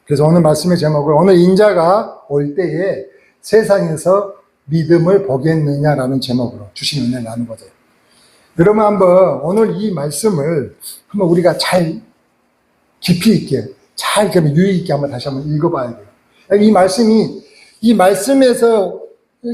그래서 오늘 말씀의 제목을 오늘 인자가 올 때에 세상에서 믿음을 보겠느냐라는 제목으로 주신 은혜를 나누고자 해요. 여러분 한번 오늘 이 말씀을 한번 우리가 잘 깊이 있게 잘 유의 있게 한번 다시 한번 읽어봐야 돼요. 이 말씀에서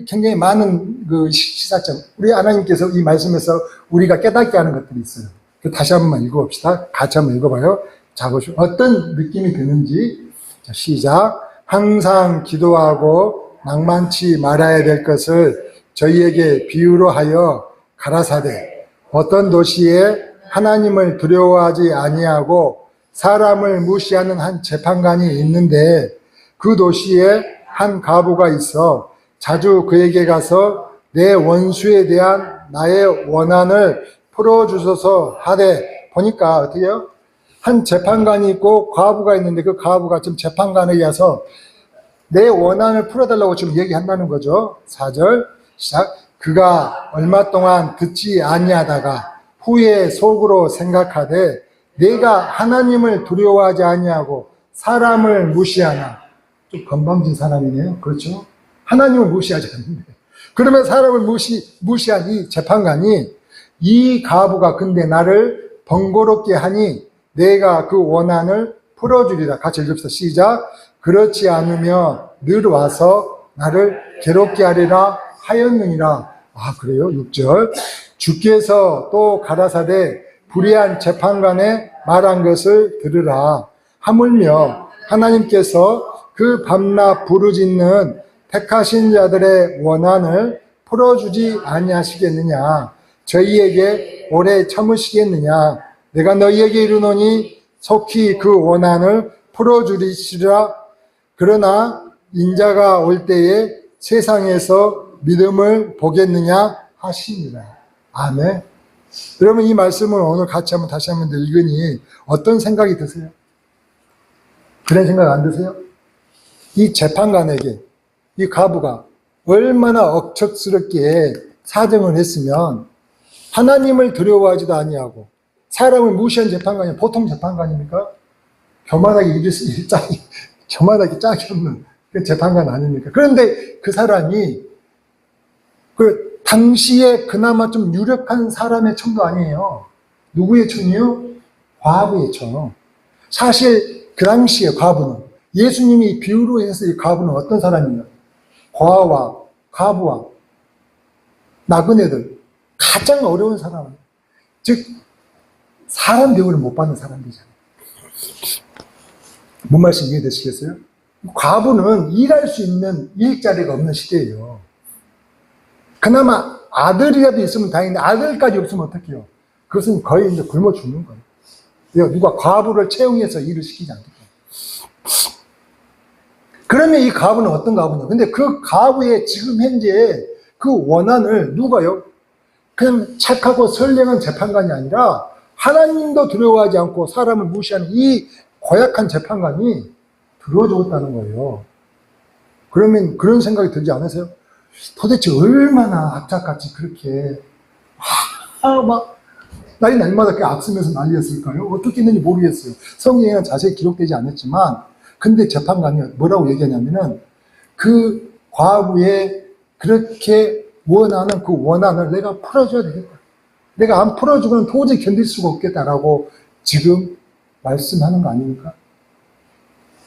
굉장히 많은 그 시사점, 우리 하나님께서 이 말씀에서 우리가 깨닫게 하는 것들이 있어요. 다시 한번 읽어봅시다. 같이 한번 읽어봐요. 자, 보시오. 어떤 느낌이 드는지. 자, 시작. 항상 기도하고 낭만치 말아야 될 것을 저희에게 비유로 하여 가라사대 어떤 도시에 하나님을 두려워하지 아니하고 사람을 무시하는 한 재판관이 있는데 그 도시에 한 과부가 있어 자주 그에게 가서 내 원수에 대한 나의 원한을 풀어주소서 하되, 보니까 어떻게 해요? 한 재판관이 있고 과부가 있는데 그 과부가 지금 재판관에 가서 내 원한을 풀어달라고 지금 얘기한다는 거죠. 4절 시작. 그가 얼마 동안 듣지 아니하다가 후에 속으로 생각하되 내가 하나님을 두려워하지 아니하고 사람을 무시하나. 좀 건방진 사람이네요. 그렇죠? 하나님을 무시하지 않는데. 그러면 사람을 무시한 이 재판관이 이 과부가 근데 나를 번거롭게 하니 내가 그 원한을 풀어주리라. 같이 읽읍시다. 시작. 그렇지 않으면 늘 와서 나를 괴롭게 하리라 하였느니라. 아, 그래요? 6절. 주께서 또 가라사대 불의한 재판관의 말한 것을 들으라. 하물며 하나님께서 그 밤낮 부르짖는 택하신 자들의 원한을 풀어주지 아니하시겠느냐. 저희에게 오래 참으시겠느냐. 내가 너희에게 이르노니 속히 그 원한을 풀어주리시라. 그러나 인자가 올 때에 세상에서 믿음을 보겠느냐 하십니다. 아멘. 여러분 이 말씀을 오늘 같이 한번 다시 한번 읽으니 어떤 생각이 드세요? 그런 생각 안 드세요? 이 재판관에게 이 과부가 얼마나 억척스럽게 사정을 했으면 하나님을 두려워하지도 아니하고 사람을 무시한 재판관이 보통 재판관입니까? 교만하게 교만하게 짝이 없는 그 재판관 아닙니까? 그런데 그 사람이 그 당시에 그나마 좀 유력한 사람의 청도 아니에요. 누구의 청이요? 과부의 청. 사실 그 당시에 과부는 예수님이 비유로 해서 이 과부는 어떤 사람이냐? 고아와 과부와 나그네들 가장 어려운 사람, 즉 사람 대우를 못 받는 사람들이잖아요. 뭔 말씀 이해되시겠어요? 과부는 일할 수 있는 일자리가 없는 시대예요. 그나마 아들이라도 있으면 다행인데 아들까지 없으면 어떡해요? 그것은 거의 이제 굶어 죽는 거예요. 누가 과부를 채용해서 일을 시키지 않겠다. 그러면 이 과부는 어떤 과부냐? 근데 그 과부의 지금 현재 그 원한을 누가요? 그냥 착하고 선량한 재판관이 아니라 하나님도 두려워하지 않고 사람을 무시하는 이 고약한 재판관이 들어줬다는 거예요. 그러면 그런 생각이 들지 않으세요? 도대체 얼마나 악착같이 그렇게 막 날이 날마다 그 악쓰면서 난리였을까요? 어떻게 했는지 모르겠어요. 성경에는 자세히 기록되지 않았지만 근데 재판관이 뭐라고 얘기하냐면은 그 과부의 그렇게 원하는 그 원한을 내가 풀어줘야 되겠다. 내가 안 풀어주고는 도저히 견딜 수가 없겠다라고 지금 말씀하는 거 아닙니까?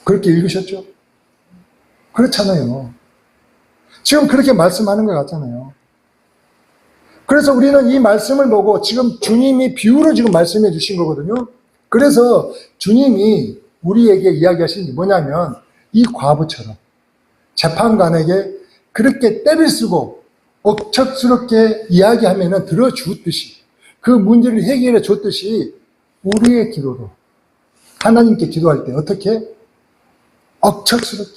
그렇게 읽으셨죠? 그렇잖아요. 지금 그렇게 말씀하는 것 같잖아요. 그래서 우리는 이 말씀을 보고 지금 주님이 비유로 지금 말씀해 주신 거거든요. 그래서 주님이 우리에게 이야기하신 게 뭐냐면 이 과부처럼 재판관에게 그렇게 때를 쓰고 억척스럽게 이야기하면 들어주듯이 그 문제를 해결해 줬듯이 우리의 기도로 하나님께 기도할 때 어떻게? 억척스럽게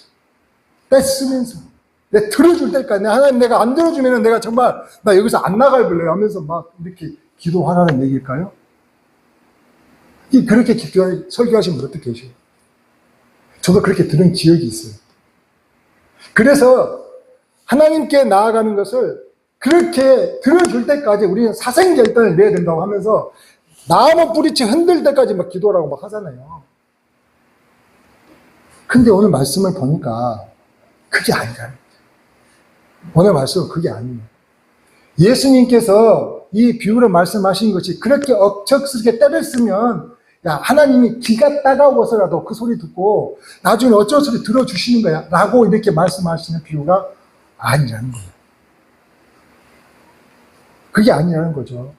떼쓰면서 내가 들어줄 때까지 하나님 내가 안 들어주면 내가 정말 나 여기서 안 나갈래 하면서 막 이렇게 기도하라는 얘기일까요? 그렇게 설교하시면 어떻게 하셔요? 저도 그렇게 들은 기억이 있어요. 그래서 하나님께 나아가는 것을 그렇게 들어줄 때까지 우리는 사생결단을 내야 된다고 하면서 나무 뿌리채 흔들 때까지 막 기도하라고 막 하잖아요. 근데 오늘 말씀을 보니까 그게 아니라는 거예요. 오늘 말씀은 그게 아니에요. 예수님께서 이 비유를 말씀하신 것이 그렇게 억척스럽게 때를 쓰면 야, 하나님이 기가 따가워서라도 그 소리 듣고 나중에 어쩔 소리 들어주시는 거야 라고 이렇게 말씀하시는 비유가 아니라는 거예요. 그게 아니라는 거죠.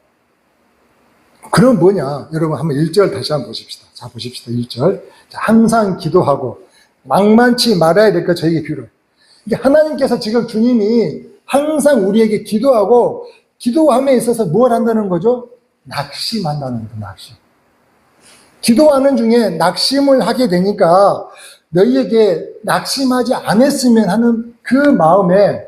그럼 뭐냐? 여러분 한번 1절 다시 한번 보십시다. 자, 보십시다. 1절. 자, 항상 기도하고 망만치 말아야 될 것 저에게 비유를. 이게 하나님께서 지금 주님이 항상 우리에게 기도하고 기도함에 있어서 뭘 한다는 거죠? 낙심한다는 거죠. 낙심. 기도하는 중에 낙심을 하게 되니까 너희에게 낙심하지 않았으면 하는 그 마음에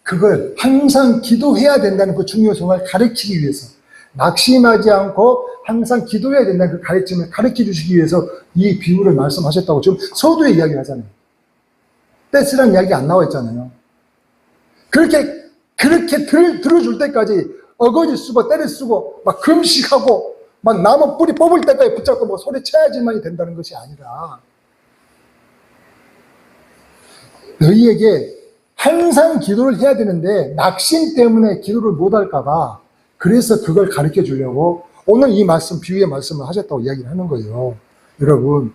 그걸 항상 기도해야 된다는 그 중요성을 가르치기 위해서 낙심하지 않고 항상 기도해야 된다는 그 가르침을 가르쳐 주시기 위해서 이 비유를 말씀하셨다고 지금 서두에 이야기하잖아요. 떼쓰란 이야기 안 나와 있잖아요. 그렇게 들어줄 때까지 어거지 쓰고 때를 쓰고 막 금식하고 막 나무 뿌리 뽑을 때까지 붙잡고 뭐 소리쳐야지만이 된다는 것이 아니라 너희에게 항상 기도를 해야 되는데 낙심 때문에 기도를 못할까봐 그래서 그걸 가르쳐 주려고 오늘 이 말씀, 비유의 말씀을 하셨다고 이야기를 하는 거예요. 여러분.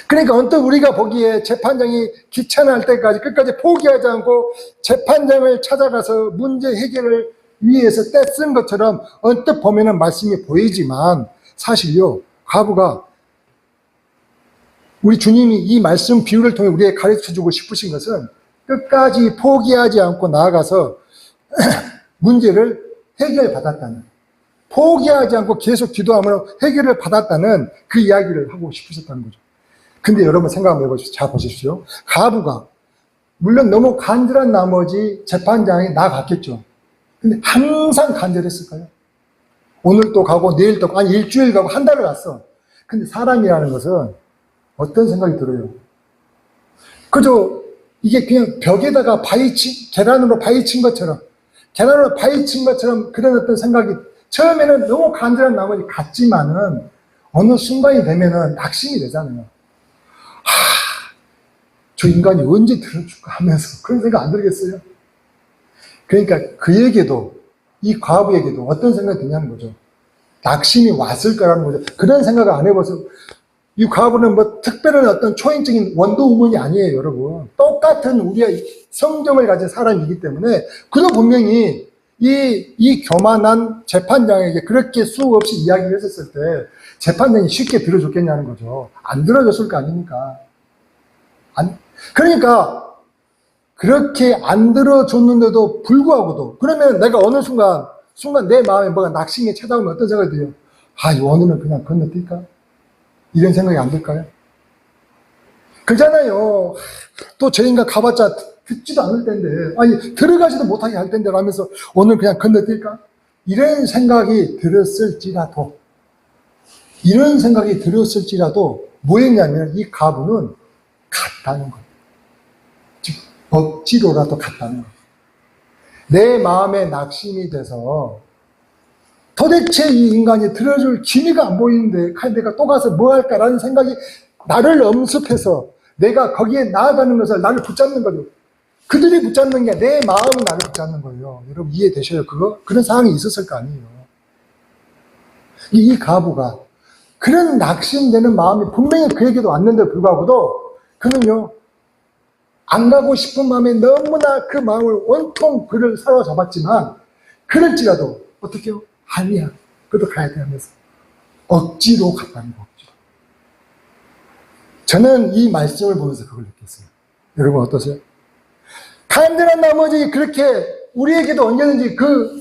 그러니까 언뜻 우리가 보기에 재판장이 귀찮아할 때까지 끝까지 포기하지 않고 재판장을 찾아가서 문제 해결을 위해서 떼쓴 것처럼 언뜻 보면은 말씀이 보이지만 사실요, 과부가 우리 주님이 이 말씀 비유를 통해 우리에게 가르쳐 주고 싶으신 것은 끝까지 포기하지 않고 나아가서 문제를 해결받았다는, 포기하지 않고 계속 기도하면 해결을 받았다는 그 이야기를 하고 싶으셨다는 거죠. 근데 여러분 생각 한번 해보십시오. 잘 보십시오. 가부가 물론 너무 간절한 나머지 재판장이 나갔겠죠. 근데 항상 간절했을까요? 오늘 또 가고 내일 또 가고 아니 일주일 가고 한 달을 갔어. 근데 사람이라는 것은 어떤 생각이 들어요? 그저 이게 그냥 벽에다가 계란으로 바위친 것처럼 그런 어떤 생각이 처음에는 너무 간절한 나머지 갔지만은 어느 순간이 되면은 낙심이 되잖아요. 저 인간이 언제 들어줄까 하면서 그런 생각 안 들겠어요? 그러니까 그에게도 이 과부에게도 어떤 생각이 드냐는 거죠. 낙심이 왔을 거라는 거죠. 그런 생각을 안 해봐서 이 과부는 뭐 특별한 어떤 초인적인 원도우먼이 아니에요, 여러분. 똑같은 우리의 성정을 가진 사람이기 때문에 그도 분명히 이 교만한 재판장에게 그렇게 수없이 이야기를 했었을 때 재판장이 쉽게 들어줬겠냐는 거죠. 안 들어줬을 거 아닙니까? 그러니까 그렇게 안 들어줬는데도 불구하고도 그러면 내가 어느 순간 내 마음에 뭐가 낙심이 찾아오면 어떤 생각이 들어요? 오늘은 그냥 건너뛸까? 이런 생각이 안 들까요? 그잖아요. 또 저 인간 가봤자 듣지도 않을 텐데, 아니 들어가지도 못하게 할 텐데 라면서 오늘 그냥 건너뛸까? 이런 생각이 들었을지라도 뭐였냐면 이 가부는 갔다는 거예요. 즉 억지로라도 갔다는 거예요. 내 마음에 낙심이 돼서 도대체 이 인간이 들어줄 기미가 안 보이는데 내가 또 가서 뭐 할까라는 생각이 나를 엄습해서 내가 거기에 나아가는 것을 나를 붙잡는 거죠. 그들이 붙잡는 게 내 마음이 나를 붙잡는 거예요. 여러분 이해되셔요? 그런 상황이 있었을 거 아니에요. 이 가부가 그런 낙심되는 마음이 분명히 그에게도 왔는데 불구하고도 그는요, 안 가고 싶은 마음에 너무나 그 마음을 온통 그를 사로잡았지만 그럴지라도 어떻게 해요? 아니야, 그래도 가야 돼 하면서 억지로 갔다는 거. 저는 이 말씀을 보면서 그걸 느꼈어요. 여러분 어떠세요? 간절한 나머지 그렇게 우리에게도 언제든지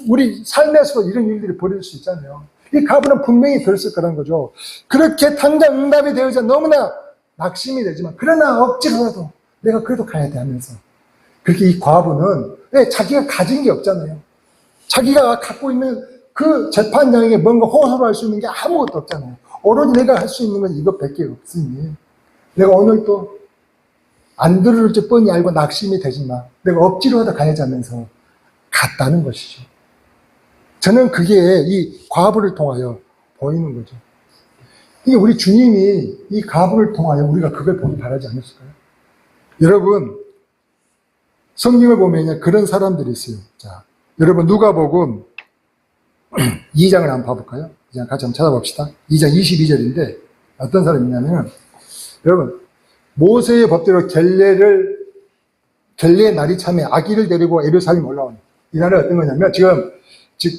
우리 삶에서도 이런 일들이 벌어질 수 있잖아요. 이 가부는 분명히 그랬을 거라는 거죠. 그렇게 당장 응답이 되어서 너무나 낙심이 되지만 그러나 억지로라도 내가 그래도 가야 돼 하면서 그렇게 이 과부는 왜 자기가 가진 게 없잖아요. 자기가 갖고 있는 그 재판장에게 뭔가 호소를 할 수 있는 게 아무것도 없잖아요. 오로지 내가 할 수 있는 건 이것밖에 없으니 내가 오늘 또 안 들을지 뻔히 알고 낙심이 되지만 내가 억지로 하다 가야지 하면서 갔다는 것이죠. 저는 그게 이 과부를 통하여 보이는 거죠. 이게 우리 주님이 이 가부를 통하여 우리가 그걸 보기 바라지 않았을까요? 여러분, 성경을 보면 그런 사람들이 있어요. 자, 여러분, 누가복음 2장을 한번 봐볼까요? 2장 같이 한번 찾아봅시다. 2장 22절인데, 어떤 사람이냐면, 여러분, 모세의 법대로 결례의 날이 참에 아기를 데리고 예루살렘 올라온 이 날은 어떤 거냐면, 즉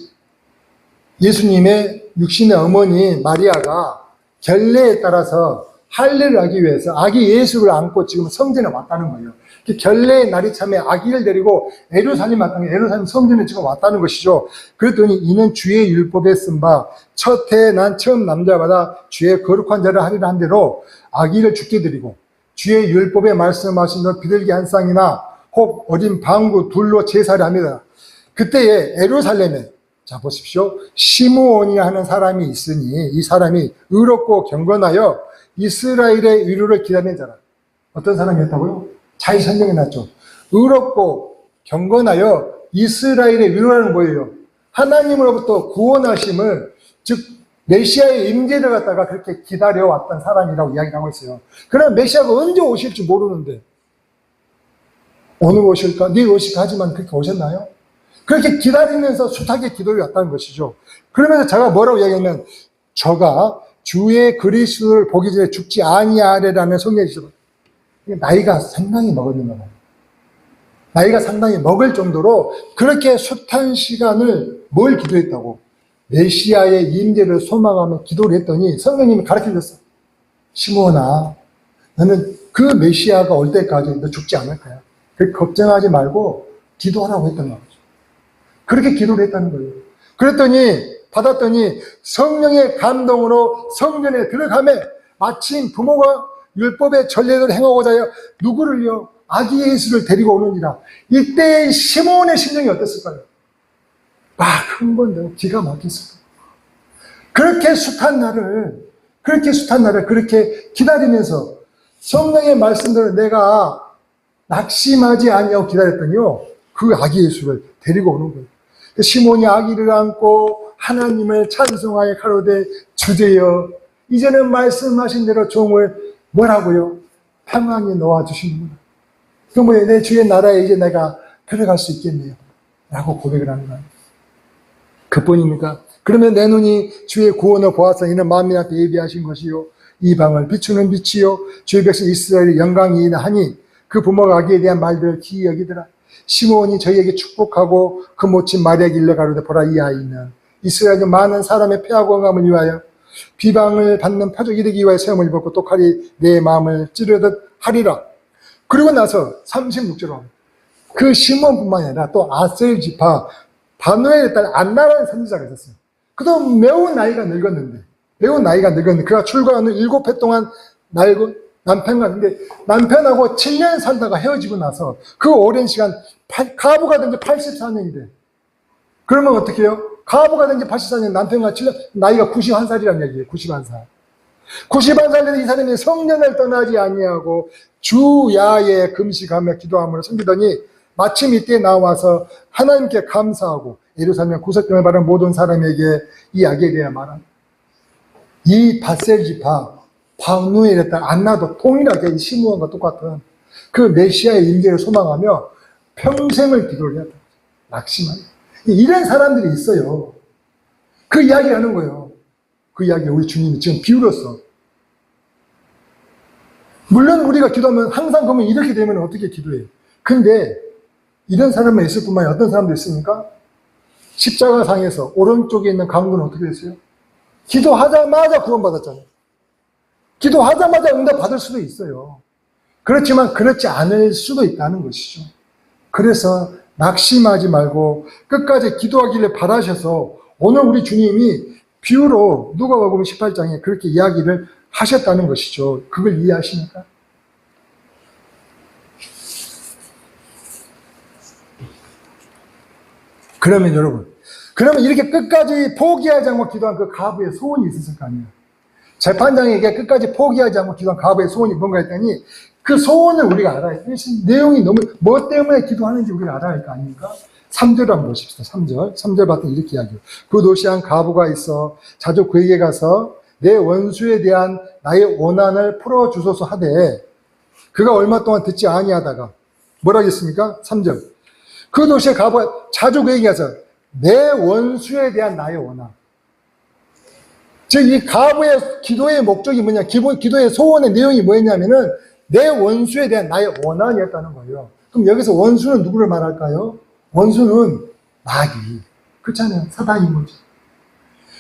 예수님의 육신의 어머니 마리아가 결례에 따라서 할례를 하기 위해서 아기 예수를 안고 지금 성전에 왔다는 거예요. 결례의 날이 참에 아기를 데리고 예루살렘 왔다는 거예요. 예루살렘 성전에 지금 왔다는 것이죠. 그랬더니 이는 주의 율법에 쓴 바 첫 해에 난 처음 남자마다 주의 거룩한 자를 하리라 한 대로 아기를 죽게 드리고 주의 율법에 말씀하신 것 비둘기 한 쌍이나 혹 어린 방구 둘로 제사를 합니다. 그때에 예루살렘에 자 보십시오. 시므온이 하는 사람이 있으니 이 사람이 의롭고 경건하여 이스라엘의 위로를 기다리는 자라. 어떤 사람이었다고요? 잘 설명해 놨죠. 의롭고 경건하여 이스라엘의 위로라는 뭐예요? 하나님으로부터 구원하심을 즉 메시아의 임재를 갖다가 그렇게 기다려왔던 사람이라고 이야기를 하고 있어요. 그럼 메시아가 언제 오실지 모르는데 오늘 오실까? 내일 오실까? 하지만 그렇게 오셨나요? 그렇게 기다리면서 숱하게 기도해 왔다는 것이죠. 그러면서 제가 뭐라고 이야기하면 저가 주의 그리스도를 보기 전에 죽지 아니하리라는 성경이 있어요. 나이가 상당히 먹었는 거예요. 나이가 상당히 먹을 정도로 그렇게 숱한 시간을 뭘 기도했다고? 메시아의 임재를 소망하며 기도를 했더니 성령님이 가르쳐줬어. 시므온아, 너는 그 메시아가 올 때까지 너 죽지 않을 거야. 그렇게 걱정하지 말고 기도하라고 했던 거죠. 그렇게 기도를 했다는 거예요. 받았더니 성령의 감동으로 성전에 들어가매 마침 부모가 율법의 전례를 행하고자 하여 누구를요? 아기 예수를 데리고 오느니라. 이때의 시므온의 심정이 어땠을까요? 막 흥분되고 기가 막혔을 거예요. 그렇게 숱한 날을 그렇게 기다리면서 성령의 말씀대로 내가 낙심하지 아니하고 기다렸더니요. 그 아기 예수를 데리고 오는 거예요. 시몬이 아기를 안고 하나님을 찬송하여 가로되 주제여 이제는 말씀하신 대로 종을 뭐라고요? 평안히 놓아주시는구나. 그 뭐예요? 내 주의 나라에 이제 내가 들어갈 수 있겠네요. 라고 고백을 하는 거예요. 그뿐입니까? 그러면 내 눈이 주의 구원을 보아서 이는 만민 앞에 예비하신 것이요 이방을 비추는 빛이요 주의 백성 이스라엘의 영광이나 하니 그 부모가 아기에 대한 말들을 기이 여기더라. 시므온이 저희에게 축복하고 그 모친 마리아에게 일러 가로되 보라 이 아이는 이스라엘 많은 사람의 폐하고 응함을 위하여 비방을 받는 표적이 되기 위하여 세움을 입었고 또 칼이 내 마음을 찌르듯 하리라. 그리고 나서 36절로 그 시므온뿐만 아니라 또 아셀 지파 바누엘의 딸 안나라는 선지자가 있었어요. 그도 매우 나이가 늙었는데 그가 출가하는 7해 동안 남편하고 7년 살다가 헤어지고 나서 그 오랜 시간 가부가 된 지 84년이 돼. 그러면 어떻게 해요? 가부가 된 지 84년 남편과 7년 나이가 91살이라는 얘기예요. 91살. 91살 된 이 사람이 성전을 떠나지 아니하고 주야에 금식하며 기도함으로 섬기더니 마침 이때 나와서 하나님께 감사하고 예루살렘 구속병을 받은 모든 사람에게 이 아기에 대해 말한 이 밧셀 지파 바누엘의 딸 안나도 동일하게 시므온과 똑같은 그 메시아의 임재를 소망하며 평생을 기도를 해야 돼. 낙심하게. 이런 사람들이 있어요. 그 이야기 하는 거예요. 그 이야기 우리 주님이 지금 비유로서. 물론 우리가 기도하면 항상 그러면 이렇게 되면 어떻게 기도해요? 근데 이런 사람만 있을 뿐만 아니라 어떤 사람도 있습니까? 십자가상에서 오른쪽에 있는 강도는 어떻게 됐어요? 기도하자마자 구원받았잖아요. 기도하자마자 응답 받을 수도 있어요. 그렇지만 그렇지 않을 수도 있다는 것이죠. 그래서 낙심하지 말고 끝까지 기도하기를 바라셔서 오늘 우리 주님이 비유로 누가복음 18장에 그렇게 이야기를 하셨다는 것이죠. 그걸 이해하십니까? 그러면 여러분, 이렇게 끝까지 포기하지 않고 기도한 그 가부의 소원이 있었을 거 아니에요. 재판장에게 끝까지 포기하지 않고 기도한 가부의 소원이 뭔가 했더니 그 소원을 우리가 알아야 돼요. 내용이 너무 뭐 때문에 기도하는지 우리가 알아야 할 거 아닙니까? 3절 한번 보십시다. 3절 봤더니 이렇게 이야기해요. 그 노시한 가부가 있어 자주 그에게 가서 내 원수에 대한 나의 원한을 풀어주소서 하되 그가 얼마 동안 듣지 아니하다가 뭐라 하겠습니까? 3절. 그 도시에 가보아 자주 그 얘기하죠. 내 원수에 대한 나의 원한. 즉, 이 가부의 기도의 목적이 뭐냐? 기도의 소원의 내용이 뭐였냐면은 내 원수에 대한 나의 원한이었다는 거예요. 그럼 여기서 원수는 누구를 말할까요? 원수는 마귀. 그렇잖아요. 사단인 거죠.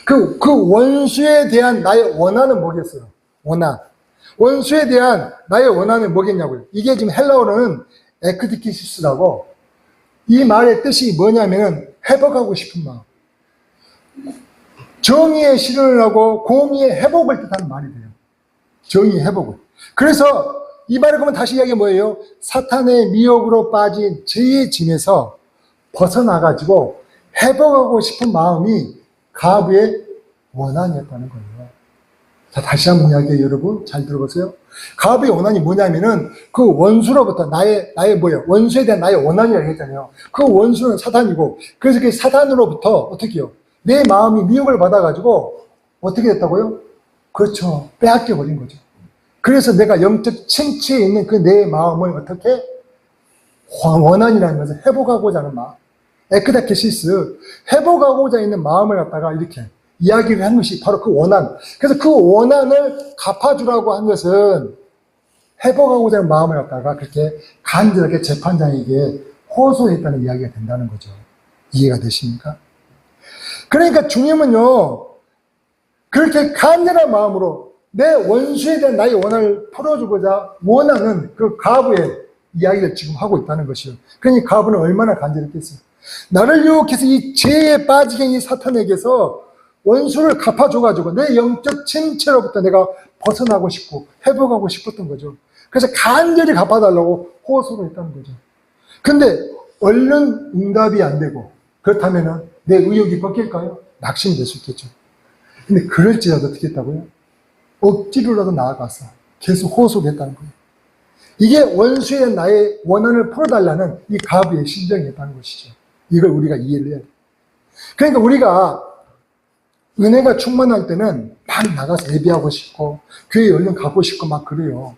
그 원수에 대한 나의 원한은 뭐겠어요? 원한. 원수에 대한 나의 원한은 뭐겠냐고요? 이게 지금 헬라어로는 에크디키시스라고 이 말의 뜻이 뭐냐면은 회복하고 싶은 마음. 정의의 실현을 하고 공의의 회복을 뜻하는 말이 돼요. 정의의 회복을. 그래서 이 말을 보면 다시 이야기 뭐예요? 사탄의 미혹으로 빠진 죄의 짐에서 벗어나가지고 회복하고 싶은 마음이 가부의 원한이었다는 거예요. 자, 다시 한번 이야기해요, 여러분. 잘 들어보세요. 가부의 원한이 뭐냐면은 그 원수로부터 나의 뭐예요? 원수에 대한 나의 원한이라고 했잖아요. 그 원수는 사탄이고, 그래서 그 사탄으로부터 어떻게 해요? 내 마음이 미혹을 받아가지고 어떻게 됐다고요? 그렇죠. 빼앗겨 버린 거죠. 그래서 내가 영적 침체에 있는 그 내 마음을 어떻게? 원한이라는 것은 회복하고자 하는 마음. 에크다케시스, 회복하고자 있는 마음을 갖다가 이렇게 이야기를 한 것이 바로 그 원한. 그래서 그 원한을 갚아주라고 한 것은 회복하고자 하는 마음을 갖다가 그렇게 간절하게 재판장에게 호소했다는 이야기가 된다는 거죠. 이해가 되십니까? 그러니까 주님은요, 그렇게 간절한 마음으로 내 원수에 대한 나의 원한을 풀어주고자 원하는 그 가부의 이야기를 지금 하고 있다는 것이요. 그러니 가부는 얼마나 간절했겠어요. 나를 유혹해서 이 죄에 빠지게 이 사탄에게서 원수를 갚아줘가지고 내 영적 침체로부터 내가 벗어나고 싶고 회복하고 싶었던 거죠. 그래서 간절히 갚아달라고 호소를 했다는 거죠. 근데 얼른 응답이 안 되고 그렇다면 내 의욕이 꺾일까요? 낙심될 수 있겠죠. 근데 그럴지라도 어떻게 했다고요? 억지로라도 나아가서 계속 호소를 했다는 거예요. 이게 원수에 대한 나의 원한을 풀어달라는 이 가부의 심정이었다는 것이죠. 이걸 우리가 이해를 해야 돼요. 그러니까 우리가 은혜가 충만할 때는 막 나가서 예배하고 싶고 교회에 얼른 가고 싶고 막 그래요.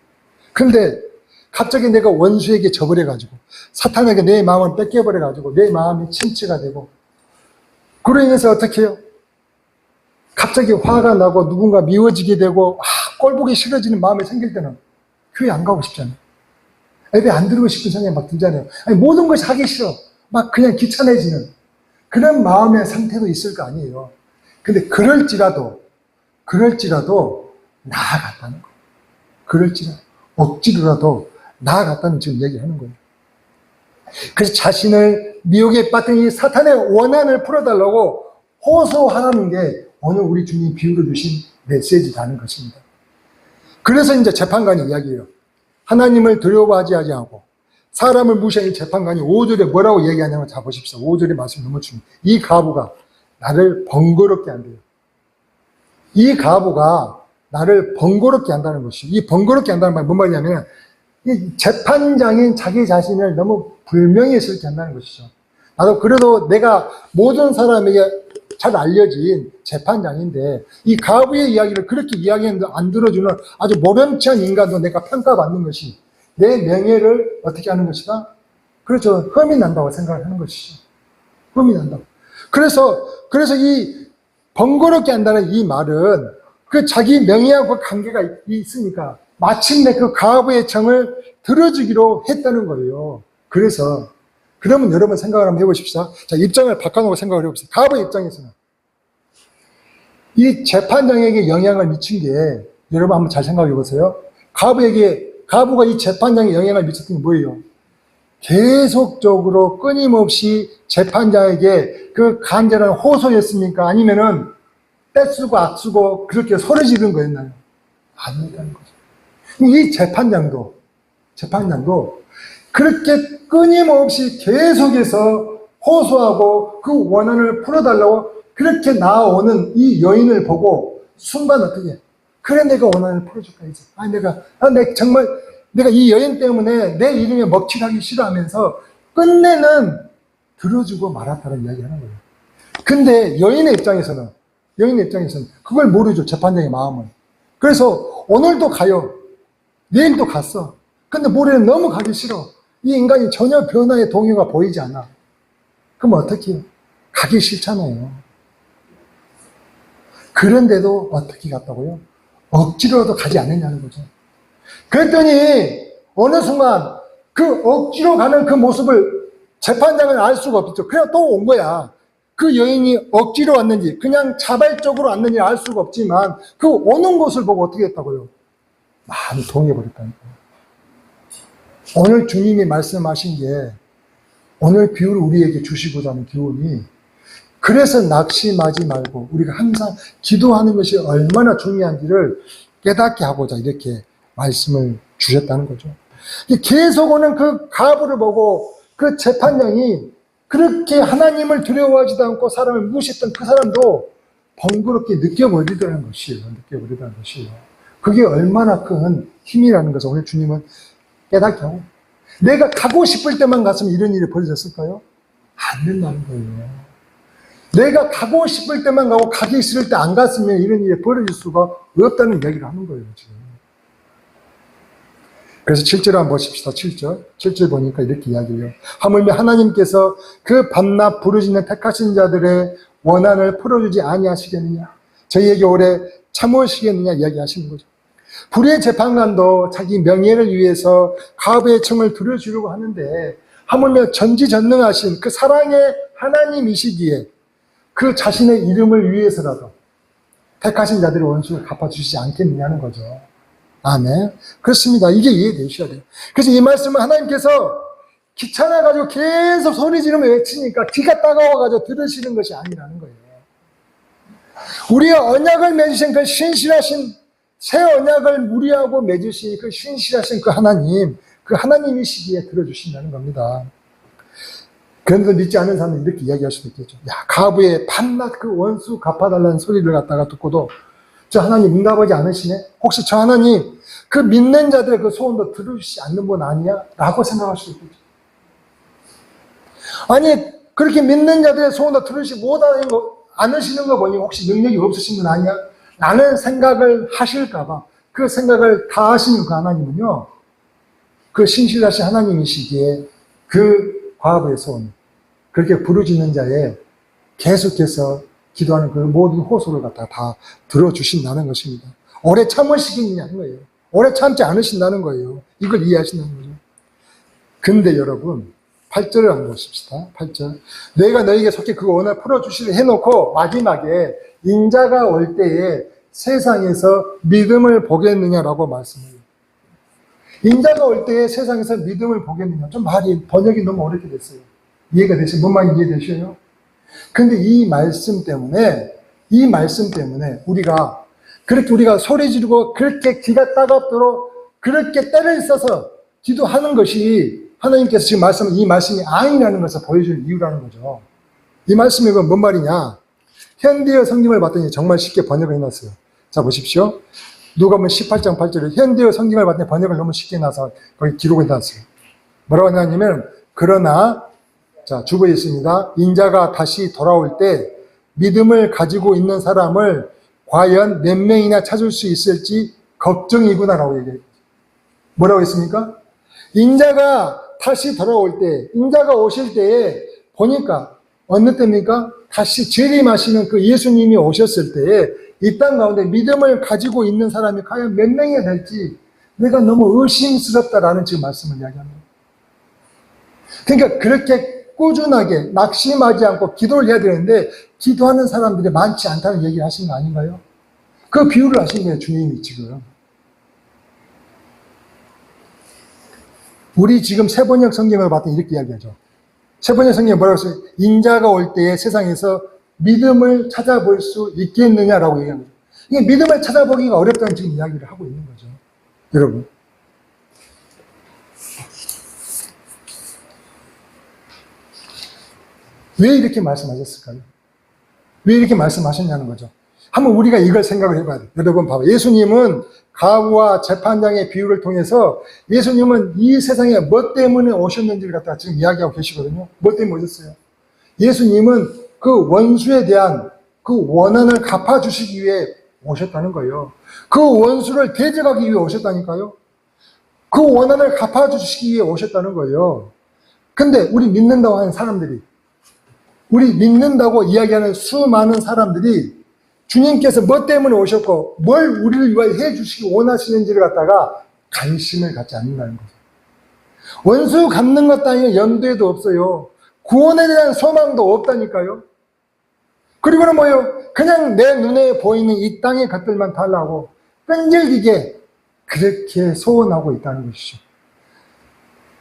그런데 갑자기 내가 원수에게 져버려가지고 사탄에게 내 마음을 뺏겨버려가지고 내 마음이 침체가 되고 그로 인해서 어떻게 해요? 갑자기 화가 나고 누군가 미워지게 되고 꼴 보기 싫어지는 마음이 생길 때는 교회 안 가고 싶잖아요. 예배 안 들고 싶은 생각이 막 들잖아요. 아니, 모든 것이 하기 싫어. 막 그냥 귀찮아지는 그런 마음의 상태도 있을 거 아니에요. 근데 그럴지라도 나아갔다는 거예요. 그럴지라도 억지로라도 나아갔다는 지금 얘기하는 거예요. 그래서 자신을 미혹에 빠뜨린 이 사탄의 원한을 풀어달라고 호소하라는 게 오늘 우리 주님이 비유로 주신 메시지라는 것입니다. 그래서 이제 재판관이 이야기해요. 하나님을 두려워하지 아니하고 사람을 무시한 이 재판관이 5절에 뭐라고 얘기하냐면 자 보십시오. 5절의 말씀 너무 중요해요. 이 가부가 나를 번거롭게 한대요. 이 가부가 나를 번거롭게 한다는 것이죠. 이 번거롭게 한다는 말이 뭔 말이냐면 이 재판장인 자기 자신을 너무 불명예스럽게 한다는 것이죠. 나도 그래도 내가 모든 사람에게 잘 알려진 재판장인데 이 가부의 이야기를 그렇게 이야기했는데 안 들어주는 아주 모렴치한 인간도 내가 평가받는 것이 내 명예를 어떻게 하는 것이다? 그렇죠. 흠이 난다고 생각을 하는 것이죠. 흠이 난다고. 그래서 이 번거롭게 한다는 이 말은 그 자기 명예하고 관계가 있으니까 마침내 그 가부의 청을 들어주기로 했다는 거예요. 그러면 여러분 생각을 한번 해보십시다. 자, 입장을 바꿔놓고 생각을 해봅시다. 가부의 입장에서는 이 재판장에게 영향을 미친 게 여러분 한번 잘 생각해 보세요. 가부가 이 재판장에 영향을 미쳤던 게 뭐예요? 계속적으로 끊임없이 재판장에게 그 간절한 호소였습니까? 아니면은 떼쓰고 악쓰고 그렇게 소리 지른 거였나요? 아니라는 거죠. 이 재판장도 그렇게 끊임없이 계속해서 호소하고 그 원한을 풀어달라고 그렇게 나아오는 이 여인을 보고 순간 어떻게 해? 그래 내가 원한을 풀어줄까 이제. 내가 이 여인 때문에 내 이름에 먹칠하기 싫어하면서 끝내는 들어주고 말았다는 이야기 하는 거예요. 근데 여인의 입장에서는 여인 입장에서는 그걸 모르죠. 재판장의 마음을. 그래서 오늘도 가요. 내일도 갔어. 근데 모레는 너무 가기 싫어. 이 인간이 전혀 변화의 동요가 보이지 않아. 그럼 어떻게 해요? 가기 싫잖아요. 그런데도 어떻게 갔다고요? 억지로라도 가지 않느냐는 거죠. 그랬더니 어느 순간 그 억지로 가는 그 모습을 재판장은 알 수가 없죠. 그냥 또 온 거야. 그 여인이 억지로 왔는지 그냥 자발적으로 왔는지 알 수가 없지만 그 오는 곳을 보고 어떻게 했다고요? 많이 동해버렸다니까요. 오늘 주님이 말씀하신 게 오늘 비유를 우리에게 주시고자 하는 교훈이 그래서 낙심하지 말고 우리가 항상 기도하는 것이 얼마나 중요한지를 깨닫게 하고자 이렇게 말씀을 주셨다는 거죠. 계속 오는 그 가부를 보고 그 재판장이 그렇게 하나님을 두려워하지도 않고 사람을 무시했던 그 사람도 번거롭게 느껴버리더라는 것이에요. 느껴버리더라는 것이에요. 그게 얼마나 큰 힘이라는 것을 오늘 주님은 깨닫게 하고 내가 가고 싶을 때만 갔으면 이런 일이 벌어졌을까요? 안 된다는 거예요. 내가 가고 싶을 때만 가고 가기 싫을 때 안 갔으면 이런 일이 벌어질 수가 없다는 이야기를 하는 거예요. 지금. 그래서 7절 한번 보십시다. 7절 보니까 이렇게 이야기해요. 하물며 하나님께서 그 밤낮 부르짖는 택하신 자들의 원한을 풀어주지 아니하시겠느냐. 저희에게 오래 참으시겠느냐 이야기하시는 거죠. 불의 재판관도 자기 명예를 위해서 가부의 청을 들어주려고 하는데 하물며 전지전능하신 그 사랑의 하나님이시기에 그 자신의 이름을 위해서라도 택하신 자들의 원수를 갚아주시지 않겠느냐는 거죠. 아멘. 그렇습니다. 이게 이해되셔야 돼요. 그래서 이 말씀은 하나님께서 귀찮아가지고 계속 소리 지르며 외치니까 귀가 따가워가지고 들으시는 것이 아니라는 거예요. 우리가 언약을 맺으신 그 신실하신 새 언약을 우리하고 맺으신 그 신실하신 그 하나님이시기에 들어주신다는 겁니다. 그런데 믿지 않는 사람은 이렇게 이야기할 수도 있겠죠. 야, 가부의 밤낮 그 원수 갚아달라는 소리를 갖다가 듣고도 저 하나님 응답하지 않으시네? 혹시 저 하나님 그 믿는 자들의 그 소원도 들으시지 않는 분 아니야? 라고 생각할 수도 있겠죠. 아니 그렇게 믿는 자들의 소원도 들으시지 않으시는 거 보니 혹시 능력이 없으신 분 아니야? 라는 생각을 하실까봐 그 생각을 다 하시는 그 하나님은요 그 신실하신 하나님이시기에 그 과부의 소원 그렇게 부르짖는 자에 계속해서 기도하는 그 모든 호소를 갖다가 다 들어주신다는 것입니다. 오래 참으시겠냐는 거예요. 오래 참지 않으신다는 거예요. 이걸 이해하신다는 거죠. 근데 여러분 8절을 한번 보십시다. 8절. 너희가 너희에게 속히 그 원을 풀어주시려 해놓고 마지막에 인자가 올 때에 세상에서 믿음을 보겠느냐라고 말씀해요. 인자가 올 때에 세상에서 믿음을 보겠느냐. 좀 말이 번역이 너무 어렵게 됐어요. 이해가 되시죠? 뭔 말인지 이해되시죠? 근데 이 말씀 때문에 우리가 소리 지르고 그렇게 귀가 따갑도록 그렇게 때를 써서 기도하는 것이 하나님께서 지금 이 말씀이 아니라는 것을 보여주는 이유라는 거죠. 이 말씀이 뭔 말이냐? 현대어 성경을 봤더니 정말 쉽게 번역을 해놨어요. 자, 보십시오. 누가복음 18장 8절에 현대어 성경을 봤더니 번역을 너무 쉽게 해놔서 거기 기록을 해놨어요. 뭐라고 하냐면 그러나 자, 주부에 있습니다. 인자가 다시 돌아올 때 믿음을 가지고 있는 사람을 과연 몇 명이나 찾을 수 있을지 걱정이구나라고 얘기해요. 뭐라고 했습니까? 인자가 다시 돌아올 때, 인자가 오실 때에 보니까 어느 때입니까? 다시 재림하시는 그 예수님이 오셨을 때에 이 땅 가운데 믿음을 가지고 있는 사람이 과연 몇 명이나 될지 내가 너무 의심스럽다라는 지금 말씀을 이야기합니다. 그러니까 그렇게 꾸준하게 낙심하지 않고 기도를 해야 되는데 기도하는 사람들이 많지 않다는 얘기를 하신 거 아닌가요? 그 비유를 하신 거예요, 주님이 지금. 우리 지금 세번역 성경을 봤더니 이렇게 이야기하죠. 세번역 성경에 뭐라고 했어요? 인자가 올 때에 세상에서 믿음을 찾아볼 수 있겠느냐라고 얘기하는 거죠. 이게 믿음을 찾아보기가 어렵다는 지금 이야기를 하고 있는 거죠. 여러분. 왜 이렇게 말씀하셨을까요? 왜 이렇게 말씀하셨냐는 거죠. 한번 우리가 이걸 생각을 해봐야 돼요. 여러분 봐봐요. 예수님은 가부와 재판장의 비유를 통해서 예수님은 이 세상에 뭐 때문에 오셨는지를 갖다가 지금 이야기하고 계시거든요. 뭐 때문에 오셨어요? 예수님은 그 원수에 대한 그 원한을 갚아주시기 위해 오셨다는 거예요. 그 원수를 대적하기 위해 오셨다니까요. 그 원한을 갚아주시기 위해 오셨다는 거예요. 근데 우리 믿는다고 하는 사람들이, 우리 믿는다고 이야기하는 수많은 사람들이 주님께서 뭐 때문에 오셨고 뭘 우리를 위하여 해주시기 원하시는지를 갖다가 관심을 갖지 않는다는 거죠. 원수 갚는 것 따위는 염두에도 없어요. 구원에 대한 소망도 없다니까요. 그리고는 뭐예요? 그냥 내 눈에 보이는 이 땅의 것들만 달라고 끈질기게 그렇게 소원하고 있다는 것이죠.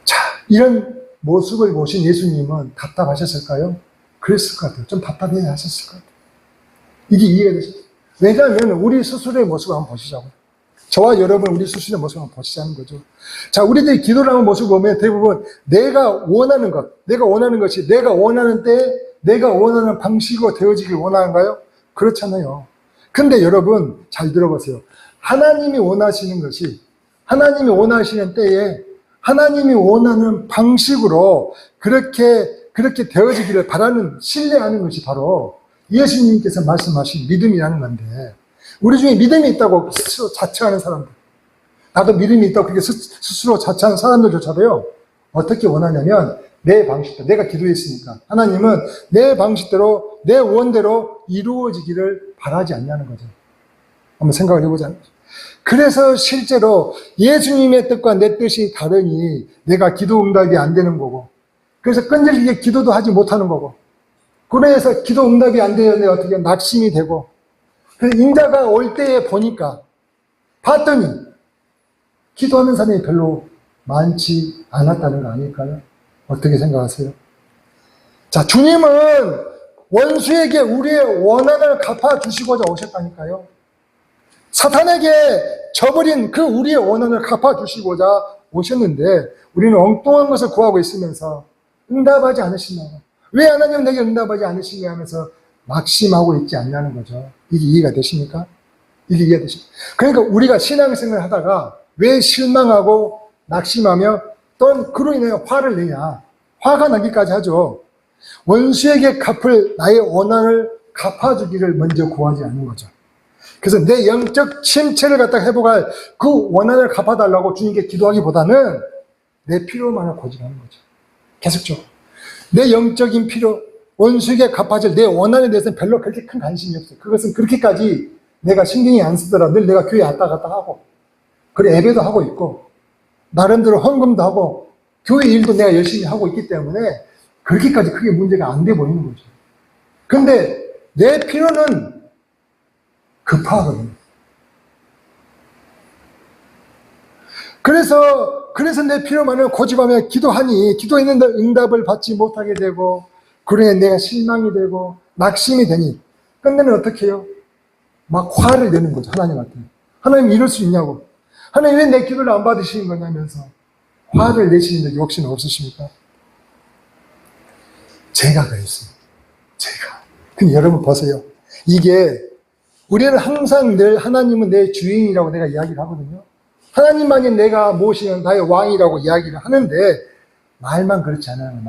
자, 이런 모습을 보신 예수님은 답답하셨을까요? 그랬을 것 같아요. 좀 답답해 하셨을 것 같아요. 이게 이해가 되셨어요. 왜냐하면 우리 스스로의 모습을 한번 보시자고요. 저와 여러분 우리 스스로의 모습을 한번 보시자는 거죠. 자, 우리들이 기도를 하는 모습을 보면 대부분 내가 원하는 것, 내가 원하는 것이 내가 원하는 때에 내가 원하는 방식으로 되어지길 원하는가요? 그렇잖아요. 근데 여러분 잘 들어보세요. 하나님이 원하시는 것이 하나님이 원하시는 때에 하나님이 원하는 방식으로 그렇게 되어지기를 바라는, 신뢰하는 것이 바로 예수님께서 말씀하신 믿음이라는 건데, 우리 중에 믿음이 있다고 스스로 자처하는 사람들, 나도 믿음이 있다고 그렇게 스스로 자처하는 사람들조차도요, 어떻게 원하냐면 내 방식대로, 내가 기도했으니까 하나님은 내 방식대로 내 원대로 이루어지기를 바라지 않냐는 거죠. 한번 생각을 해보자는 거죠. 그래서 실제로 예수님의 뜻과 내 뜻이 다르니 내가 기도 응답이 안 되는 거고, 그래서 끈질기게 기도도 하지 못하는 거고, 그래서 기도 응답이 안 되는데 어떻게 낙심이 되고, 그래서 인자가 올 때에 보니까 봤더니 기도하는 사람이 별로 많지 않았다는 거 아닐까요? 어떻게 생각하세요? 자, 주님은 원수에게 우리의 원한을 갚아주시고자 오셨다니까요. 사탄에게 저버린 그 우리의 원한을 갚아주시고자 오셨는데 우리는 엉뚱한 것을 구하고 있으면서 응답하지 않으신다고, 왜 하나님은 내게 응답하지 않으시냐 하면서 낙심하고 있지 않냐는 거죠. 이게 이해가 되십니까? 이게 이해가 되십니까? 그러니까 우리가 신앙생활을 하다가 왜 실망하고 낙심하며 또 그로 인해 화를 내냐, 화가 나기까지 하죠. 원수에게 갚을 나의 원한을 갚아주기를 먼저 구하지 않는 거죠. 그래서 내 영적 침체를 갖다가 회복할 그 원한을 갚아달라고 주님께 기도하기보다는 내 필요만을 고집하는 거죠. 계속적으로 내 영적인 필요, 원수에게 갚아줄 내 원한에 대해서는 별로 그렇게 큰 관심이 없어요. 그것은 그렇게까지 내가 신경이 안 쓰더라. 늘 내가 교회 왔다 갔다 하고, 그래 예배도 하고 있고, 나름대로 헌금도 하고, 교회 일도 내가 열심히 하고 있기 때문에 그렇게까지 크게 문제가 안 돼 보이는 거죠. 근데 내 필요는 급하거든요. 그래서 내 필요만을 고집하며 기도하니, 기도했는데 응답을 받지 못하게 되고, 그래 내가 실망이 되고 낙심이 되니 끝내는 어떻게 해요? 막 화를 내는 거죠. 하나님한테. 하나님 이럴 수 있냐고, 하나님 왜 내 기도를 안 받으시는 거냐면서 화를 내시는 적이 혹시 없으십니까? 제가 그랬습니다. 제가. 근데 여러분 보세요. 이게 우리는 항상 늘 하나님은 내 주인이라고 내가 이야기를 하거든요. 하나님만이 내가 모시는 나의 왕이라고 이야기를 하는데 말만 그렇지 않아요.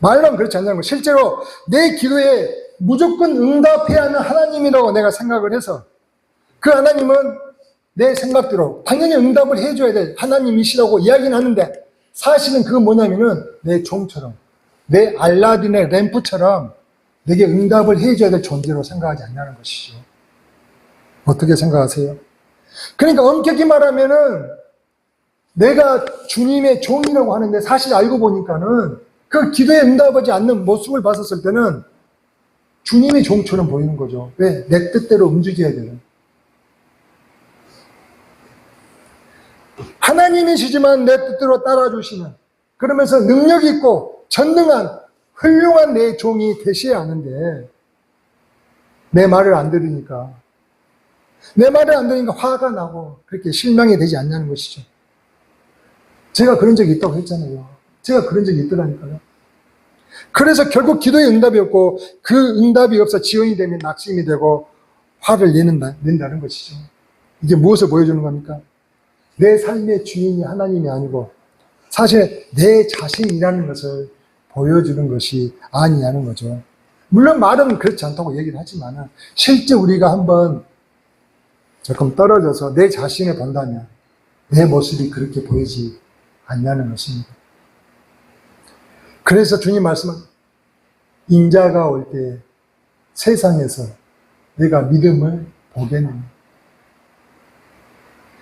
말만 그렇지 않냐는 거. 실제로 내 기도에 무조건 응답해야 하는 하나님이라고 내가 생각을 해서 그 하나님은 내 생각대로 당연히 응답을 해줘야 될 하나님이시라고 이야기는 하는데 사실은 그건 뭐냐면은 내 종처럼, 내 알라딘의 램프처럼 내게 응답을 해줘야 될 존재로 생각하지 않냐는 것이죠. 어떻게 생각하세요? 그러니까 엄격히 말하면은 내가 주님의 종이라고 하는데 사실 알고 보니까는 그 기도에 응답하지 않는 모습을 봤었을 때는 주님의 종처럼 보이는 거죠. 왜? 내 뜻대로 움직여야 돼요. 하나님이시지만 내 뜻대로 따라주시는, 그러면서 능력 있고 전능한 훌륭한 내 종이 되셔야 하는데 내 말을 안 들으니까 화가 나고 그렇게 실망이 되지 않냐는 것이죠. 제가 그런 적이 있다고 했잖아요. 제가 그런 적이 있더라니까요. 그래서 결국 기도의 응답이 없고 그 응답이 없어 지연이 되면 낙심이 되고 화를 낸다는 것이죠. 이게 무엇을 보여주는 겁니까? 내 삶의 주인이 하나님이 아니고 사실 내 자신이라는 것을 보여주는 것이 아니냐는 거죠. 물론 말은 그렇지 않다고 얘기를 하지만 실제 우리가 한번 조금 떨어져서 내 자신을 본다면 내 모습이 그렇게 보이지 않냐는 것입니다. 그래서 주님 말씀은 인자가 올 때 세상에서 내가 믿음을 보겠느냐.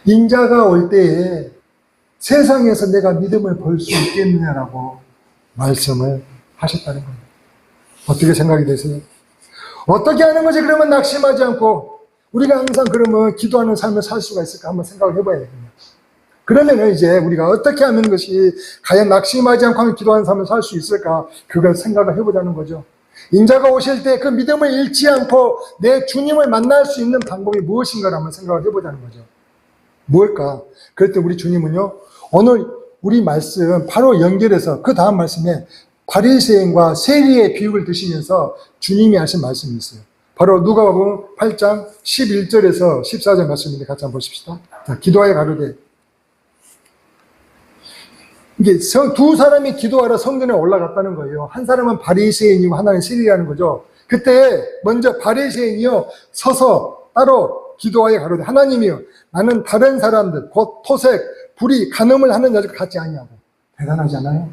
인자가 올 때에 세상에서 내가 믿음을 볼 수 있겠느냐라고 말씀을 하셨다는 겁니다. 어떻게 생각이 되세요? 어떻게 하는 거지? 그러면 낙심하지 않고 우리가 항상 그러면 기도하는 삶을 살 수가 있을까 한번 생각을 해봐야 되겠네요. 그러면 이제 우리가 어떻게 하는 것이 과연 낙심하지 않고 기도하는 삶을 살 수 있을까? 그걸 생각을 해보자는 거죠. 인자가 오실 때 그 믿음을 잃지 않고 내 주님을 만날 수 있는 방법이 무엇인가 한번 생각을 해보자는 거죠. 뭘까? 그럴 때 우리 주님은요, 오늘 우리 말씀 바로 연결해서 그 다음 말씀에 바리새인과 세리의 비유를 드시면서 주님이 하신 말씀이 있어요. 바로 누가복음 8장 11절에서 14절 말씀인데 같이 한번 보십시다. 자, 기도하여 가로되. 이게 두 사람이 기도하러 성전에 올라갔다는 거예요. 한 사람은 바리새인이고 하나는 세리라는 거죠. 그때 먼저 바리새인이요 서서 따로 기도하여 가로되 하나님이여 나는 다른 사람들 곧 토색, 불의, 간음을 하는 자들 같지 아니하고. 대단하지 않아요?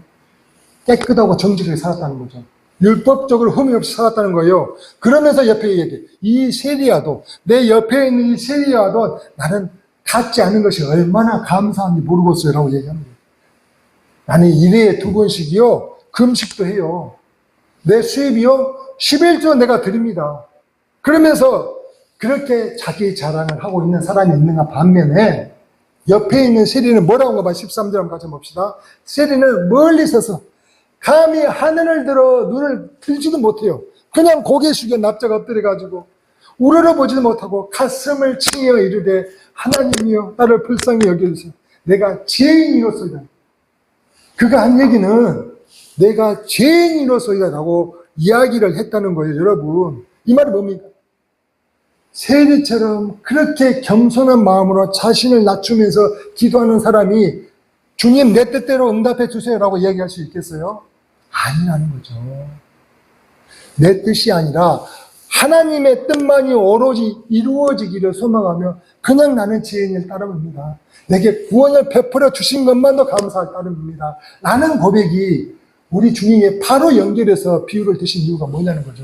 깨끗하고 정직하게 살았다는 거죠. 율법적으로 흠이 없이 살았다는 거예요. 그러면서 옆에 얘기해. 이 세리야도, 내 옆에 있는 이 세리야도 나는 갖지 않은 것이 얼마나 감사한지 모르겠어요. 라고 얘기합니다. 나는 1회에 2번씩이요, 금식도 해요. 내 수입이요, 11조 내가 드립니다. 그러면서 그렇게 자기 자랑을 하고 있는 사람이 있는가 반면에 옆에 있는 세리는 뭐라고 한가 봐. 13절 한번 같이 봅시다. 세리는 멀리 서서 감히 하늘을 들어 눈을 들지도 못해요. 그냥 고개 숙여 납작 엎드려가지고 우러러 보지도 못하고 가슴을 치며 이르되 하나님이여 나를 불쌍히 여겨주세요. 내가 죄인이로소이다. 그가 한 얘기는 내가 죄인이로소이다 라고 이야기를 했다는 거예요. 여러분 이 말이 뭡니까? 세리처럼 그렇게 겸손한 마음으로 자신을 낮추면서 기도하는 사람이 주님 내 뜻대로 응답해 주세요라고 이야기할 수 있겠어요? 아니라는 거죠. 내 뜻이 아니라 하나님의 뜻만이 오로지 이루어지기를 소망하며 그냥 나는 죄인을 따름입니다. 내게 구원을 베풀어 주신 것만도 감사할 따름입니다. 라는 고백이 우리 주님의 바로 연결해서 비유를 드신 이유가 뭐냐는 거죠.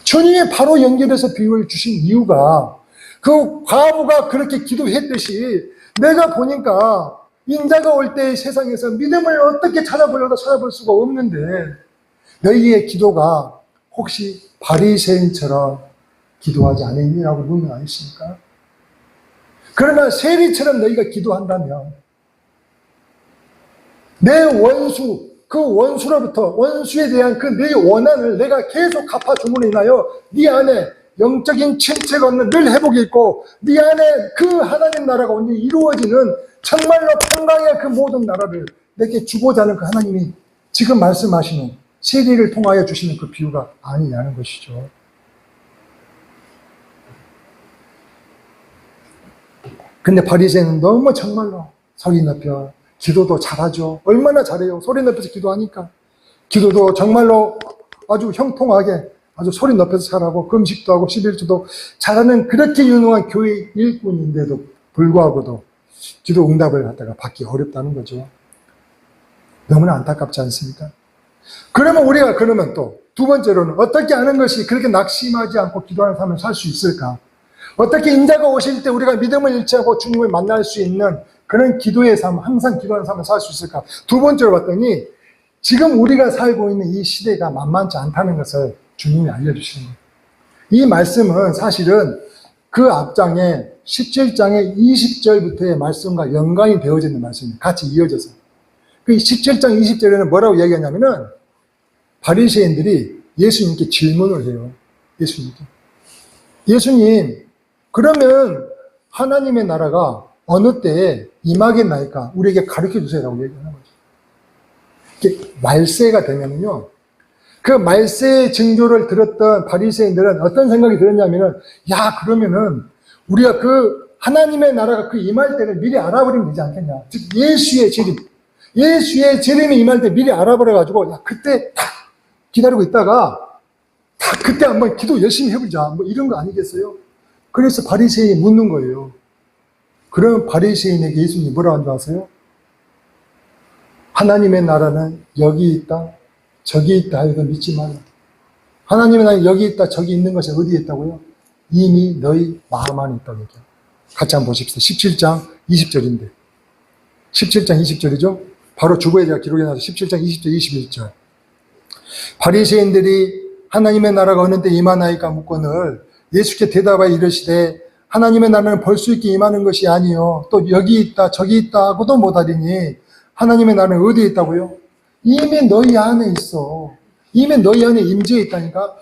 주님이 바로 연결해서 비유를 주신 이유가 그 과부가 그렇게 기도했듯이 내가 보니까 인자가 올 때 세상에서 믿음을 어떻게 찾아보려도 찾아볼 수가 없는데 너희의 기도가 혹시 바리새인처럼 기도하지 않았니라고 묻는 거 아니십니까? 그러나 세리처럼 너희가 기도한다면 내 원수, 그 원수로부터 원수에 대한 그 내 원한을 내가 계속 갚아줌으로 인하여 네 안에 영적인 침체가 없는 늘 회복이 있고 네 안에 그 하나님 나라가 온전히 이루어지는 정말로 평강의 그 모든 나라를 내게 주고자 하는 그 하나님이 지금 말씀하시는 세리를 통하여 주시는 그 비유가 아니냐는 것이죠. 근데 바리새인은 너무 정말로 소리 높여 기도도 잘하죠. 얼마나 잘해요. 소리 높여서 기도하니까. 기도도 정말로 아주 형통하게 아주 소리 높여서 잘하고 금식도 하고 11조도 잘하는 그렇게 유능한 교회 일꾼인데도 불구하고도 기도 응답을 갖다가 받기 어렵다는 거죠. 너무나 안타깝지 않습니까? 그러면 우리가 그러면 또 두 번째로는 어떻게 하는 것이 그렇게 낙심하지 않고 기도하는 삶을 살 수 있을까? 어떻게 인자가 오실 때 우리가 믿음을 잃지 않고 주님을 만날 수 있는 그런 기도의 삶, 항상 기도하는 삶을 살 수 있을까? 두 번째로 봤더니 지금 우리가 살고 있는 이 시대가 만만치 않다는 것을 주님이 알려주시는 거예요. 이 말씀은 사실은 그 앞장에 17장의 20절부터의 말씀과 연관이 되어져 있는 말씀입니다. 같이 이어져서. 그 17장 20절에는 뭐라고 얘기하냐면은 바리새인들이 예수님께 질문을 해요. 예수님, 그러면 하나님의 나라가 어느 때에 임하겠나이까? 우리에게 가르쳐 주세요라고 얘기하는 거죠. 이게 말세가 되면요. 그 말세의 징조를 들었던 바리새인들은 어떤 생각이 들었냐면은, 야, 그러면은 우리가 그 하나님의 나라가 그 임할 때를 미리 알아버리면 되지 않겠냐. 즉, 예수의 재림. 예수의 재림이 임할 때 미리 알아버려가지고, 야, 그때 딱 기다리고 있다가, 딱 그때 한번 기도 열심히 해보자. 뭐 이런 거 아니겠어요? 그래서 바리새인이 묻는 거예요. 그런 바리새인에게 예수님이 뭐라고 한 줄 아세요? 하나님의 나라는 여기 있다, 저기 있다 하여도 믿지 마라. 하나님의 나라는 여기 있다, 저기 있는 것이 어디에 있다고요? 이미 너희 마음 안에 있다고 얘기해요. 같이 한번 보십시다. 17장 20절인데. 17장 20절이죠? 바로 주보에 제가 기록해 놨어요. 17장 20절, 21절. 바리새인들이 하나님의 나라가 어느 때 임하나이까 묻거늘 예수께 대답하여 이르시되 하나님의 나라는 볼 수 있게 임하는 것이 아니요 또 여기 있다 저기 있다 하고도 못하리니 하나님의 나라는 어디에 있다고요? 이미 너희 안에 있어. 이미 너희 안에 임재해 있다니까.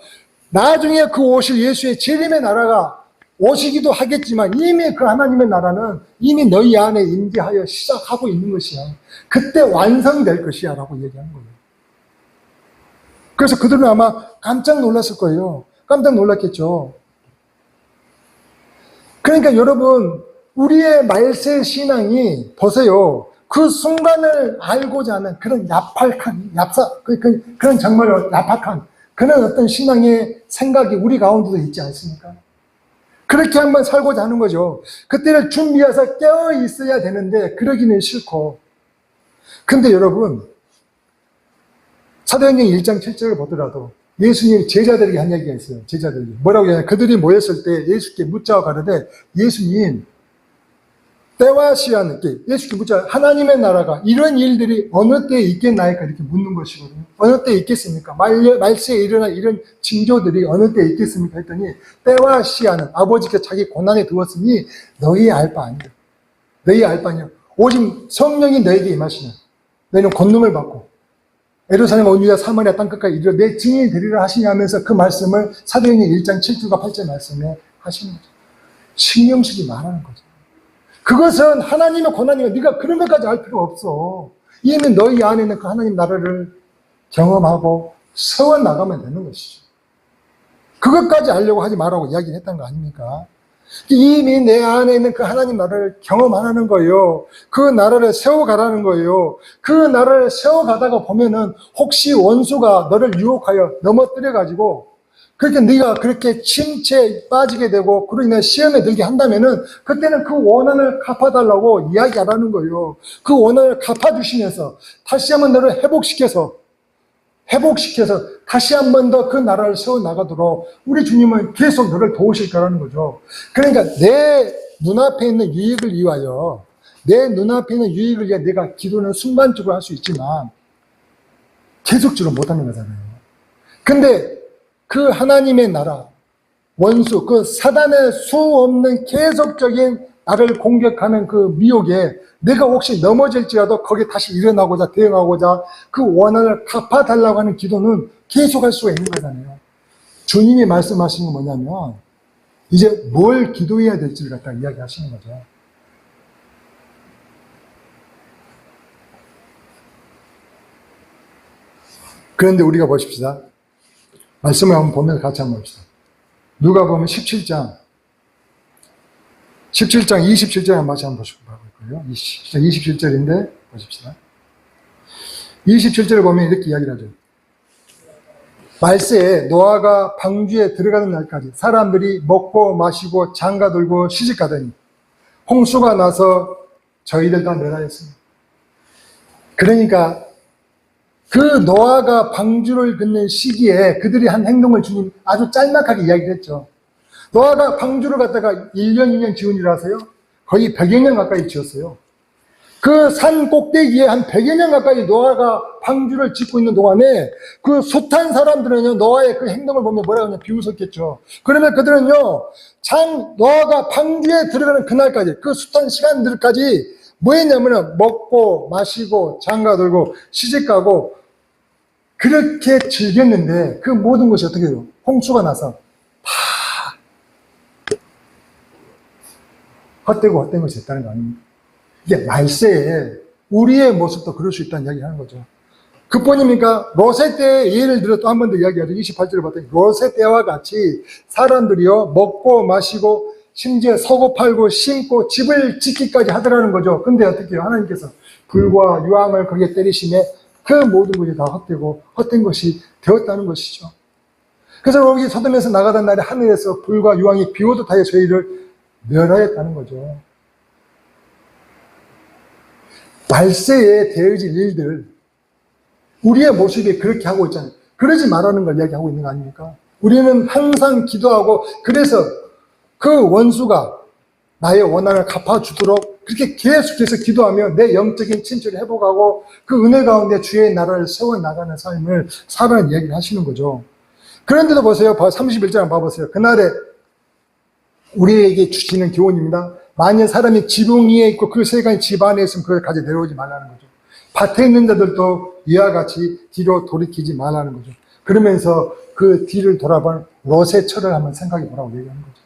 나중에 그 오실 예수의 재림의 나라가 오시기도 하겠지만 이미 그 하나님의 나라는 이미 너희 안에 임재하여 시작하고 있는 것이야. 그때 완성될 것이야 라고 얘기하는 거예요. 그래서 그들은 아마 깜짝 놀랐을 거예요. 깜짝 놀랐겠죠. 그러니까 여러분, 우리의 말세 신앙이 보세요. 그 순간을 알고자 하는 그런 그런 정말 야박한 그런 어떤 신앙의 생각이 우리 가운데도 있지 않습니까? 그렇게 한번 살고자 하는 거죠. 그때를 준비해서 깨어 있어야 되는데 그러기는 싫고. 근데 여러분, 사도행전 1장 7절을 보더라도 예수님 제자들에게 한 얘기가 있어요. 제자들에게. 뭐라고 하냐면 그들이 모였을 때 예수께 묻자고 가르되 예수님, 때와 시간, 예수께 묻자 하나님의 나라가 이런 일들이 어느 때에 있겠나이까 이렇게 묻는 것이거든요. 어느 때에 있겠습니까? 말세에 일어날 이런 징조들이 어느 때에 있겠습니까? 했더니 때와 시간은 아버지께 자기 고난에 두었으니 너희 알 바 아니라. 너희 알 바 아니라. 오직 성령이 너에게 임하시면 너희는 권능을 받고 예루살렘 온 유다 사마리아 땅끝까지 이르러 내 증인이 되리라 하시냐 하면서 그 말씀을 사도행전 1장 7절과 8절 말씀에 하시는 거죠. 신경 쓰지 말라는 거죠. 그것은 하나님의 고난이고 네가 그런 것까지 할 필요 없어. 이미 너희 안에 있는 그 하나님 나라를 경험하고 세워나가면 되는 것이죠. 그것까지 알려고 하지 말라고 이야기를 했다는 거 아닙니까? 이미 내 안에 있는 그 하나님 나라를 경험하라는 거예요. 그 나라를 세워가라는 거예요. 그 나라를 세워가다가 보면은 혹시 원수가 너를 유혹하여 넘어뜨려가지고 그렇게 네가 그렇게 침체에 빠지게 되고 그로 인해 시험에 들게 한다면은 그때는 그 원한을 갚아달라고 이야기하라는 거예요. 그 원한을 갚아주시면서 다시 한번 너를 회복시켜서 다시 한 번 더 그 나라를 세워나가도록 우리 주님은 계속 너를 도우실 거라는 거죠. 그러니까 내 눈앞에 있는 유익을 위하여 내가 기도는 순간적으로 할 수 있지만 계속적으로 못하는 거잖아요. 근데 그 하나님의 나라, 원수, 그 사단의 수 없는 계속적인 나를 공격하는 그 미혹에 내가 혹시 넘어질지라도 거기에 다시 일어나고자 대응하고자 그 원한을 갚아달라고 하는 기도는 계속할 수가 있는 거잖아요. 주님이 말씀하시는 건 뭐냐면 이제 뭘 기도해야 될지를 갖다 이야기하시는 거죠. 그런데 우리가 보십시다. 말씀을 한번 보면서 같이 한번 봅시다. 누가 보면 17장 27절에 한번 보시고 바라볼 거예요. 27절인데 보십시다. 27절을 보면 이렇게 이야기를 하죠. 말세에 노아가 방주에 들어가는 날까지 사람들이 먹고 마시고 장가들고 시집가더니 홍수가 나서 저희들 다 멸하였습니다. 그러니까 그 노아가 방주를 긋는 시기에 그들이 한 행동을 주님 아주 짤막하게 이야기를 했죠. 노아가 방주를 갖다가 1년, 2년 지은 줄 아세요? 거의 100여 년 가까이 지었어요. 그 산 꼭대기에 한 100여 년 가까이 노아가 방주를 짓고 있는 동안에 그 숱한 사람들은요, 노아의 그 행동을 보면 뭐라고 하냐, 비웃었겠죠. 그러면 그들은요, 노아가 방주에 들어가는 그날까지, 그 숱한 시간들까지 뭐 했냐면은 먹고 마시고 장가들고 시집가고 그렇게 즐겼는데 그 모든 것이 어떻게 돼요? 홍수가 나서 다 헛된 것이 됐다는 거 아닙니까? 이게 말세에 우리의 모습도 그럴 수 있다는 이야기 하는 거죠. 그뿐입니까? 로세 때의 예를 들어 또 한 번 더 이야기하죠. 28절을 봤더니 로세 때와 같이 사람들이요 먹고 마시고 심지어 사고 팔고 심고 집을 짓기까지 하더라는 거죠. 근데 어떻게 해요? 하나님께서 불과 유황을 거기에 때리심에 그 모든 것이 다 헛되고 헛된 것이 되었다는 것이죠. 그래서 여기 소돔에서 나가던 날에 하늘에서 불과 유황이 비오듯 하여 저희를 멸하였다는 거죠. 말세에 되어질 일들, 우리의 모습이 그렇게 하고 있잖아요. 그러지 말라는 걸 이야기하고 있는 거 아닙니까? 우리는 항상 기도하고, 그래서 그 원수가 나의 원한을 갚아주도록 그렇게 계속해서 기도하며 내 영적인 진출을 회복하고 그 은혜 가운데 주의 나라를 세워나가는 삶을 살아는 이야기를 하시는 거죠. 그런데도 보세요. 31절 한번 봐보세요. 그날에 우리에게 주시는 교훈입니다. 만약 사람이 지붕 위에 있고 그 세간이 집 안에 있으면 그걸 가져 내려오지 말라는 거죠. 밭에 있는 자들도 이와 같이 뒤로 돌이키지 말라는 거죠. 그러면서 그 뒤를 돌아본 롯의 철을 한번 생각해 보라고 얘기하는 거죠.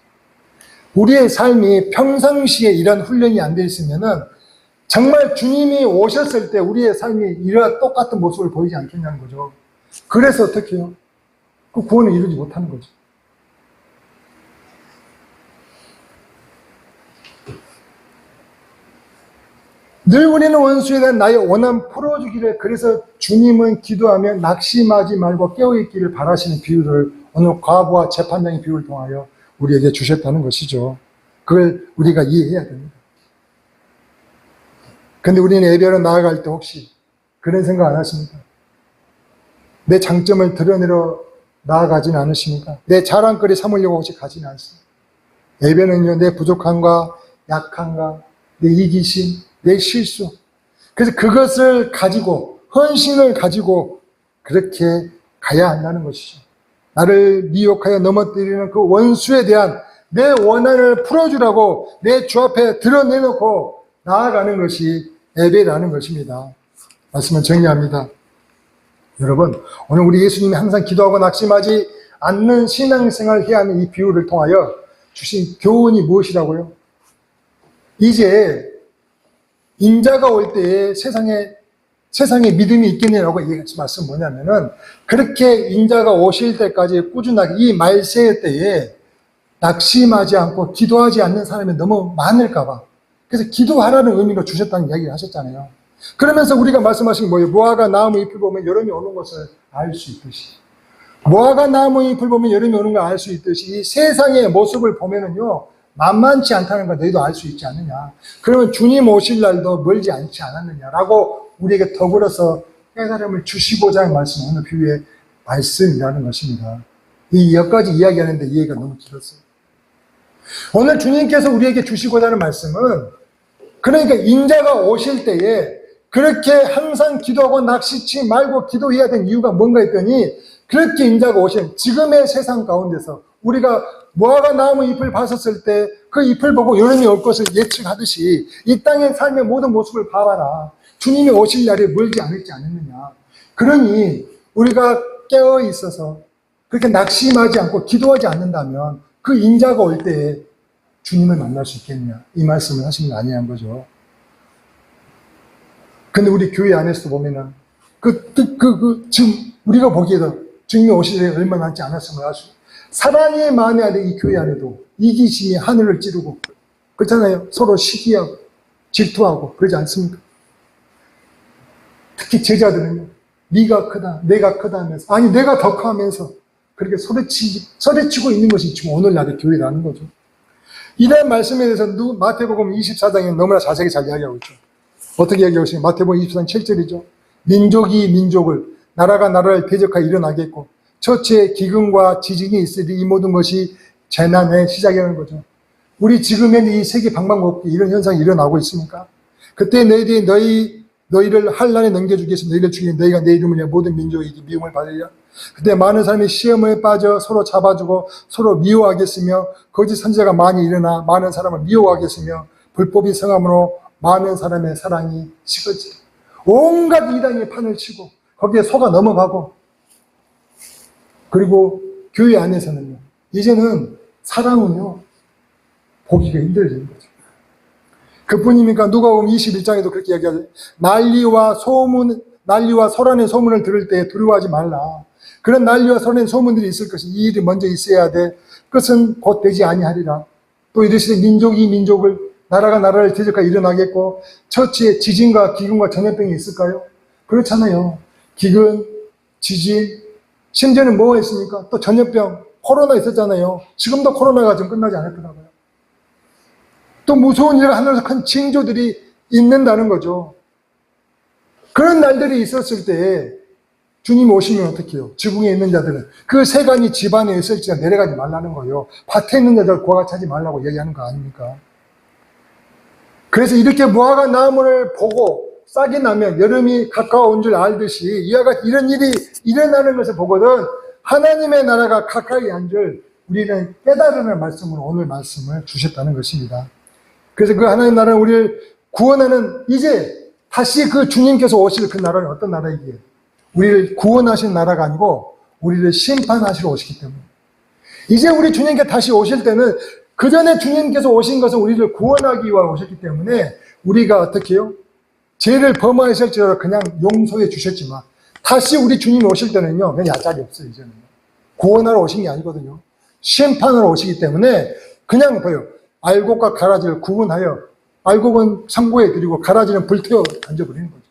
우리의 삶이 평상시에 이런 훈련이 안 돼 있으면은 정말 주님이 오셨을 때 우리의 삶이 이런 똑같은 모습을 보이지 않겠냐는 거죠. 그래서 어떻게 해요? 그 구원을 이루지 못하는 거죠. 늘 우리는 원수에 대한 나의 원한 풀어주기를, 그래서 주님은 기도하며 낙심하지 말고 깨어있기를 바라시는 비유를 오늘 과부와 재판장의 비유를 통하여 우리에게 주셨다는 것이죠. 그걸 우리가 이해해야 됩니다. 근데 우리는 예배로 나아갈 때 혹시 그런 생각 안 하십니까? 내 장점을 드러내러 나아가지는 않으십니까? 내 자랑거리 삼으려고 혹시 가지는 않습니까? 예배는요, 내 부족함과 약함과 내 이기심, 내 실수. 그래서 그것을 가지고, 헌신을 가지고 그렇게 가야 한다는 것이죠. 나를 미혹하여 넘어뜨리는 그 원수에 대한 내 원한을 풀어주라고 내 주 앞에 드러내놓고 나아가는 것이 예배라는 것입니다. 말씀을 정리합니다. 여러분, 오늘 우리 예수님이 항상 기도하고 낙심하지 않는 신앙생활을 해야 하는 이 비유를 통하여 주신 교훈이 무엇이라고요? 이제 인자가 올 때에 세상에 믿음이 있겠냐라고 얘기하신 말씀은 뭐냐면은, 그렇게 인자가 오실 때까지 꾸준하게 이 말세의 때에 낙심하지 않고 기도하지 않는 사람이 너무 많을까봐, 그래서 기도하라는 의미로 주셨다는 이야기를 하셨잖아요. 그러면서 우리가 말씀하신 게 뭐예요? 무화과 나무 잎을 보면 여름이 오는 것을 알 수 있듯이, 무화과 나무 잎을 보면 여름이 오는 걸 알 수 있듯이 이 세상의 모습을 보면은요, 만만치 않다는 걸 너희도 알 수 있지 않느냐. 그러면 주님 오실 날도 멀지 않지 않았느냐라고 우리에게 더불어서 깨달음을 주시고자 하는 말씀은 오늘 비유의 말씀이라는 것입니다. 이 여기까지 이야기하는데 이해가 너무 길었어요. 오늘 주님께서 우리에게 주시고자 하는 말씀은, 그러니까 인자가 오실 때에 그렇게 항상 기도하고 낙심치 말고 기도해야 되는 이유가 뭔가 했더니, 그렇게 인자가 오신 지금의 세상 가운데서 우리가 무화과 나무 잎을 봤었을 때 그 잎을 보고 여름이 올 것을 예측하듯이 이 땅의 삶의 모든 모습을 봐봐라. 주님이 오실 날이 멀지 않을지 않느냐. 그러니 우리가 깨어 있어서 그렇게 낙심하지 않고 기도하지 않는다면 그 인자가 올 때에 주님을 만날 수 있겠냐. 이 말씀을 하시는 거 아니냐는 거죠. 근데 우리 교회 안에서도 보면은 지금 우리가 보기에도 주님이 오실 때 얼마 남지 않았음을 알 수 있어요. 사랑의 마음이 안에 이 교회 안에도 이기심이 하늘을 찌르고 그렇잖아요. 서로 시기하고 질투하고 그러지 않습니까? 특히 제자들은요, 네가 크다, 내가 크다 하면서, 아니 내가 더 커 하면서 그렇게 소리치고 있는 것이 지금 오늘날의 교회라는 거죠. 이런 말씀에 대해서 마태복음 24장에 너무나 자세히 잘 이야기하고 있죠. 어떻게 이야기하고 있어요? 마태복음 24장 7절이죠. 민족이 민족을, 나라가 나라를 대적하여 일어나겠고 처치에 기근과 지진이 있으리 이 모든 것이 재난의 시작이라는 거죠. 우리 지금의 이 세계 방방곡곡에 이런 현상이 일어나고 있습니까? 그때 너희들이 너희를 환난에 넘겨주기 위해서 너희를 죽이니 너희가 내 이름을 위해 모든 민족에게 미움을 받으리라. 그때 많은 사람이 시험에 빠져 서로 잡아주고 서로 미워하겠으며 거짓 선지자가 많이 일어나 많은 사람을 미워하겠으며 불법이 성함으로 많은 사람의 사랑이 식어지리. 온갖 이단이 판을 치고 거기에 속아 넘어가고, 그리고 교회 안에서는요, 이제는 사랑은요 보기가 힘들어지는 거죠. 그뿐입니까? 누가복음 21장에도 그렇게 이야기하죠. 난리와 소란의 소문을 들을 때 두려워하지 말라. 그런 난리와 소란의 소문들이 있을 것이 이 일이 먼저 있어야 돼. 그것은 곧 되지 아니하리라. 또 이르시되 민족이 민족을, 나라가 나라를 대적하여 일어나겠고, 처치에 지진과 기근과 전염병이 있을까요? 그렇잖아요. 기근, 지진, 심지어는 뭐가 있습니까? 또 전염병, 코로나 있었잖아요. 지금도 코로나가 좀 끝나지 않았더라고요. 또 무서운 일을 하늘에서 큰 징조들이 있는다는 거죠. 그런 날들이 있었을 때 주님이 오시면 어떻게 해요? 지붕에 있는 자들은 그 세간이 집안에 있을지라 내려가지 말라는 거예요. 밭에 있는 자들 고아 차지 말라고 얘기하는 거 아닙니까? 그래서 이렇게 무화과 나무를 보고 싹이 나면 여름이 가까워온 줄 알듯이 이와 같이 이런 일이 일어나는 것을 보거든 하나님의 나라가 가까이 한 줄 우리는 깨달으는 말씀으로 오늘 말씀을 주셨다는 것입니다. 그래서 그 하나님 나라는 우리를 구원하는, 이제 다시 그 주님께서 오실 그 나라는 어떤 나라이기에? 우리를 구원하신 나라가 아니고 우리를 심판하시러 오시기 때문에, 이제 우리 주님께 다시 오실 때는 그 전에 주님께서 오신 것은 우리를 구원하기 위해 오셨기 때문에 우리가 어떻게 해요? 죄를 범하였을지라도 그냥 용서해 주셨지만 다시 우리 주님이 오실 때는요, 그냥 야짝이 없어요. 이제는 구원하러 오신 게 아니거든요. 심판하러 오시기 때문에 그냥 봐요. 알곡과 가라지를 구분하여 알곡은 상고해 드리고 가라지는 불태워 던져버리는 거죠.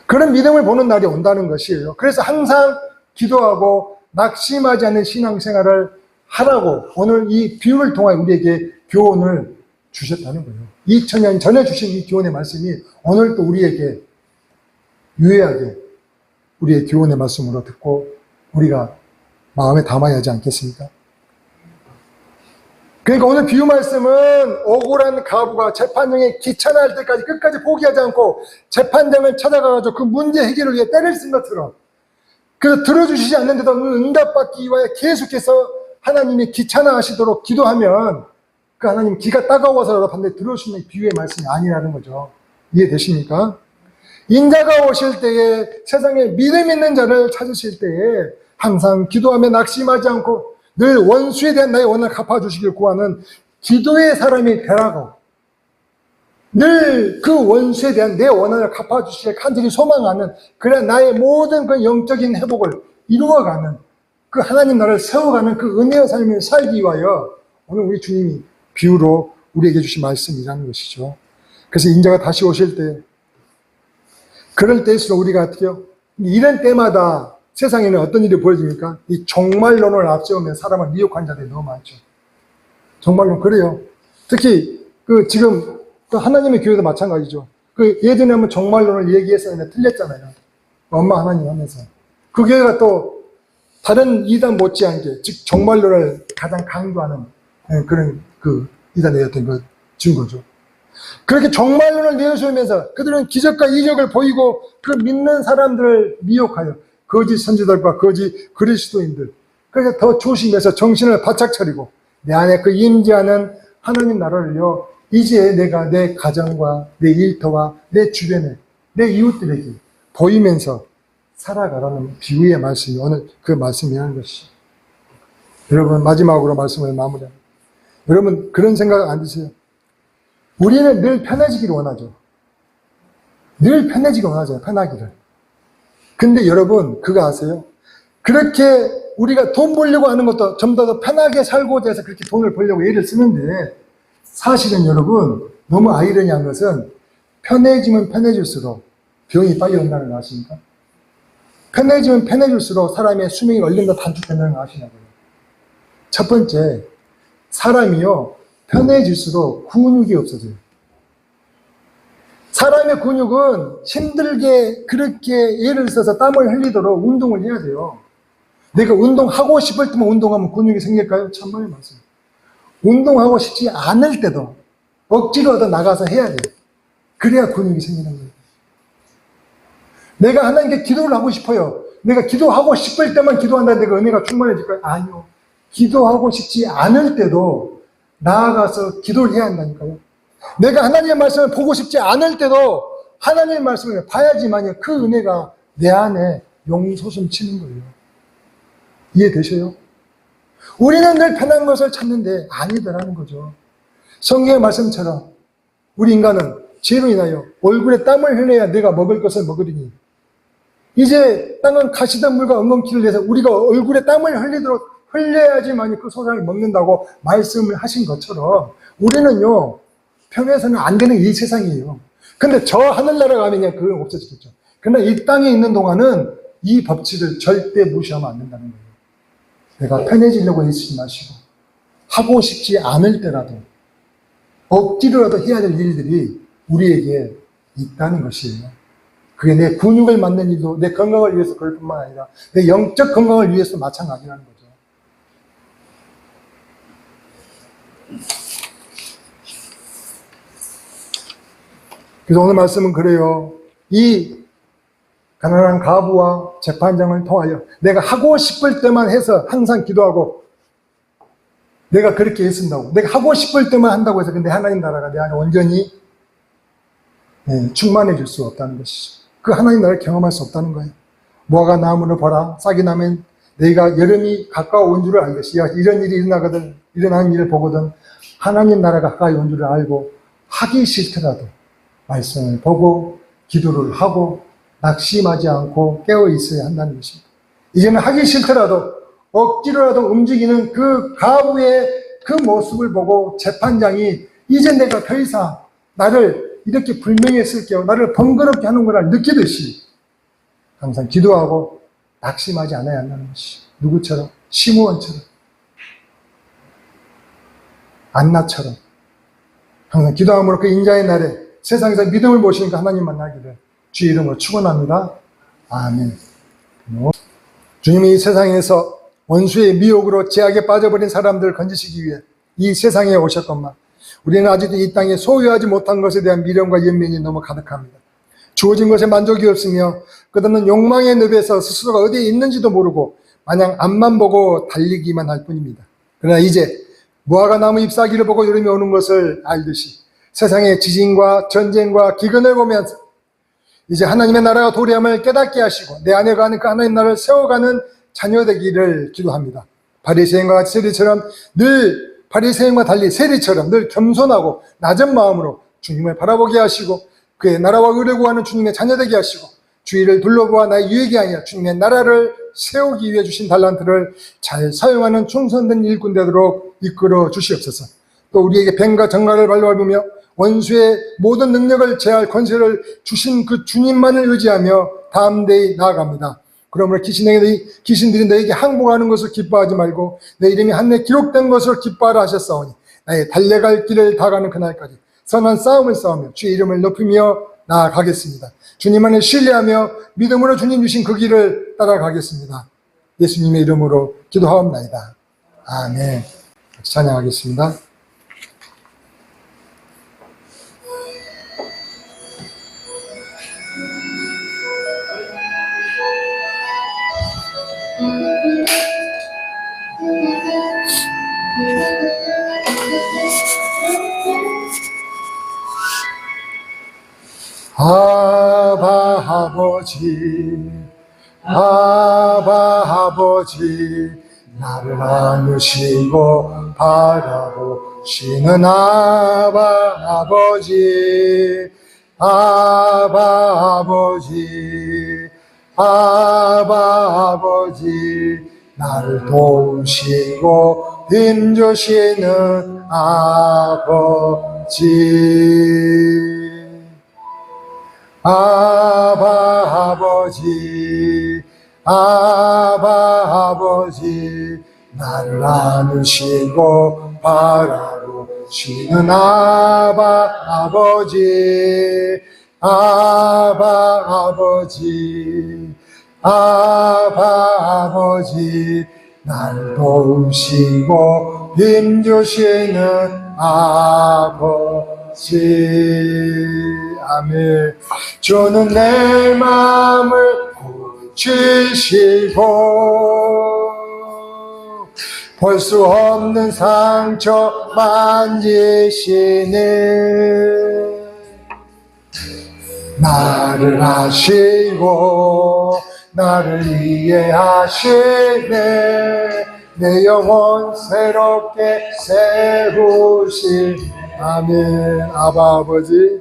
그런 믿음을 보는 날이 온다는 것이에요. 그래서 항상 기도하고 낙심하지 않는 신앙생활을 하라고 오늘 이 비유를 통해 우리에게 교훈을 주셨다는 거예요. 2000년 전에 주신 이 교훈의 말씀이 오늘 또 우리에게 유의하게 우리의 교훈의 말씀으로 듣고 우리가 마음에 담아야 하지 않겠습니까? 그러니까 오늘 비유 말씀은 억울한 가부가 재판장에 귀찮아할 때까지 끝까지 포기하지 않고 재판장을 찾아가가지고 그 문제 해결을 위해 때를 쓴 것처럼, 그래서 들어주시지 않는데도 응답받기 위해 계속해서 하나님이 귀찮아하시도록 기도하면 그 하나님 기가 따가워서라도 반드시 들어주시는 비유의 말씀이 아니라는 거죠. 이해되십니까? 인자가 오실 때에 세상에 믿음 있는 자를 찾으실 때에 항상 기도하며 낙심하지 않고 늘 원수에 대한 나의 원한을 갚아주시길 구하는 기도의 사람이 되라고, 늘 그 원수에 대한 내 원한을 갚아주시길 간절히 소망하는, 그래 나의 모든 그 영적인 회복을 이루어가는, 그 하나님 나라를 세워가는 그 은혜의 삶을 살기 위하여 오늘 우리 주님이 비유로 우리에게 주신 말씀이라는 것이죠. 그래서 인자가 다시 오실 때, 그럴 때일수록 우리가 어떻게 해요? 이런 때마다 세상에는 어떤 일이 벌어집니까? 이 종말론을 앞세우면 사람을 미혹한 자들이 너무 많죠. 종말론, 그래요. 특히 지금 또 하나님의 교회도 마찬가지죠. 예전에 한번 종말론을 얘기했었는데 틀렸잖아요. 엄마 하나님 하면서. 그 교회가 또 다른 이단 못지않게, 즉 종말론을 가장 강조하는 그런 이단이었던 증거죠. 그렇게 종말론을 내세우면서 그들은 기적과 이적을 보이고 그 믿는 사람들을 미혹하여 거짓 선지자들과 거짓 그리스도인들, 그래서 더 조심해서 정신을 바짝 차리고 내 안에 그 임재하는 하나님 나라를요, 이제 내가 내 가정과 내 일터와 내 주변에 내 이웃들에게 보이면서 살아가라는 비유의 말씀이 오늘 그 말씀이라는 것이. 여러분, 마지막으로 말씀을 마무리합니다. 여러분, 그런 생각 안 드세요? 우리는 늘 편해지기를 원하죠. 늘 편해지기를 원하잖아요. 편하기를. 근데 여러분, 그거 아세요? 그렇게 우리가 돈 벌려고 하는 것도 좀 더 편하게 살고자 해서 그렇게 돈을 벌려고 애를 쓰는데, 사실은 여러분, 너무 아이러니한 것은 편해지면 편해질수록 병이 빨리 온다는 거 아십니까? 편해지면 편해질수록 사람의 수명이 얼른 더 단축된다는 거 아시냐고요. 첫 번째, 사람이요, 편해질수록 근육이 없어져요. 사람의 근육은 힘들게 그렇게 애를 써서 땀을 흘리도록 운동을 해야 돼요. 내가 운동하고 싶을 때만 운동하면 근육이 생길까요? 참말의 말씀. 운동하고 싶지 않을 때도 억지로라도 나가서 해야 돼요. 그래야 근육이 생기는 거예요. 내가 하나님께 기도를 하고 싶어요. 내가 기도하고 싶을 때만 기도한다는데 그 은혜가 충만해질까요? 아니요. 기도하고 싶지 않을 때도 나아가서 기도를 해야 한다니까요. 내가 하나님의 말씀을 보고 싶지 않을 때도 하나님의 말씀을 봐야지만 그 은혜가 내 안에 용솟음 치는 거예요. 이해되셔요? 우리는 늘 편한 것을 찾는데 아니더라는 거죠. 성경의 말씀처럼 우리 인간은 죄로 인하여 얼굴에 땀을 흘려야 내가 먹을 것을 먹으리니, 이제 땅은 가시덤불과 엉겅퀴를 내서 우리가 얼굴에 땀을 흘리도록 흘려야지만 그 소상을 먹는다고 말씀을 하신 것처럼 우리는요, 평에서는 안 되는 이 세상이에요. 근데 저 하늘나라 가면 그건 없어지겠죠. 그러나 이 땅에 있는 동안은 이 법칙을 절대 무시하면 안 된다는 거예요. 내가 편해지려고 애쓰지 마시고, 하고 싶지 않을 때라도, 억지로라도 해야 될 일들이 우리에게 있다는 것이에요. 그게 내 근육을 만든 일도 내 건강을 위해서 그럴 뿐만 아니라 내 영적 건강을 위해서 마찬가지라는 거죠. 그래서 오늘 말씀은 그래요. 이 가난한 과부와 재판장을 통하여 내가 하고 싶을 때만 해서 항상 기도하고 내가 그렇게 애쓴다고 내가 하고 싶을 때만 한다고 해서 근데 하나님 나라가 내 안에 온전히 충만해 줄 수 없다는 것이죠. 그 하나님 나라를 경험할 수 없다는 거예요. 무화과 나무를 보라. 싹이 나면 내가 여름이 가까워온 줄을 알듯이 이런 일이 일어나는 일을 보거든 하나님 나라가 가까이 온 줄을 알고 하기 싫더라도 말씀을 보고 기도를 하고 낙심하지 않고 깨어 있어야 한다는 것입니다. 이제는 하기 싫더라도 억지로라도 움직이는 그 가부의 그 모습을 보고 재판장이 이제 내가 더 이상 나를 이렇게 불명예스럽게 나를 번거롭게 하는 거를 느끼듯이 항상 기도하고 낙심하지 않아야 한다는 것이 누구처럼? 시므온처럼 안나처럼 항상 기도함으로 그 인자의 날에 세상에서 믿음을 모시니까 하나님 만나기를 주의 이름으로 축원합니다. 아멘. 주님이 이 세상에서 원수의 미혹으로 제약에 빠져버린 사람들을 건지시기 위해 이 세상에 오셨건만 우리는 아직도 이 땅에 소유하지 못한 것에 대한 미련과 연민이 너무 가득합니다. 주어진 것에 만족이 없으며 끝없는 욕망의 늪에서 스스로가 어디에 있는지도 모르고 마냥 앞만 보고 달리기만 할 뿐입니다. 그러나 이제 무화과 나무 잎사귀를 보고 여름이 오는 것을 알듯이 세상의 지진과 전쟁과 기근을 보면서 이제 하나님의 나라가 도래함을 깨닫게 하시고 내 안에 가는 그 하나님 나라를 세워가는 자녀 되기를 기도합니다. 바리새인과 같이 세리처럼 늘 바리새인과 달리 세리처럼 늘 겸손하고 낮은 마음으로 주님을 바라보게 하시고 그의 나라와 의를 구하는 주님의 자녀 되게 하시고 주위를 둘러보아 나의 유익이 아니라 주님의 나라를 세우기 위해 주신 달란트를 잘 사용하는 충성된 일꾼 되도록 이끌어 주시옵소서. 또 우리에게 뱀과 정갈을 밟으며 원수의 모든 능력을 제할 권세를 주신 그 주님만을 의지하며 담대히 나아갑니다. 그러므로 귀신들이 너에게 항복하는 것을 기뻐하지 말고 내 이름이 한데 기록된 것을 기뻐하라 하셨사오니 나의 달려갈 길을 다가는 그날까지 선한 싸움을 싸우며 주의 이름을 높이며 나아가겠습니다. 주님 안에 신뢰하며 믿음으로 주님 주신 그 길을 따라가겠습니다. 예수님의 이름으로 기도하옵나이다. 아멘. 찬양하겠습니다. 아바 아버지 나를 안으시고 바라보시는 아바 아버지 나를 도우시고 힘주시는 아버지 아버지 나를 안으시고 바라보시는 아버지 나를 도우시고 힘주시는 아버지 아멘. 주는 내 마음을 고치시고 볼 수 없는 상처 만지시네 나를 아시고 나를 이해하시네 내 영혼 새롭게 세우시 아멘. 아버지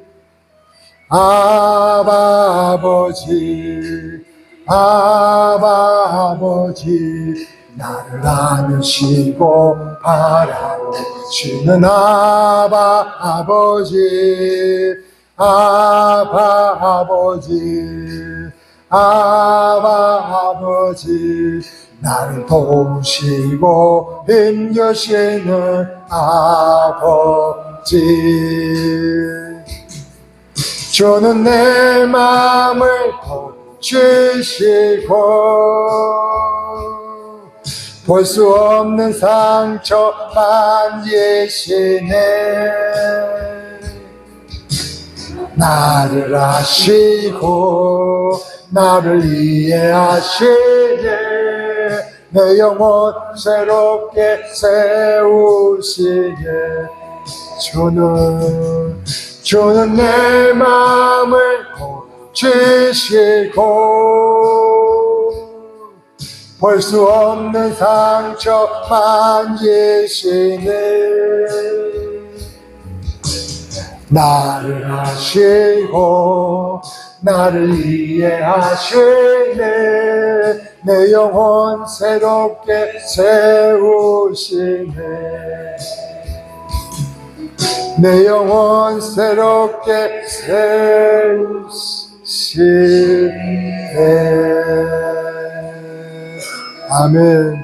나를 안으시고 바라보시는 아버지, 아버지, 나를 도우시고 힘주시는 아버지. 주는 내 마음을 고치시고 볼 수 없는 상처 만지시네. 나를 아시고 나를 이해하시네. 내 영혼 새롭게 세우시네. 주는 내 마음을 고치시고 볼 수 없는 상처 만지시네. 나를 아시고 나를 이해하시네. 내 영혼 새롭게 세우시네. 내 영혼 새롭게 세우시네. 아멘.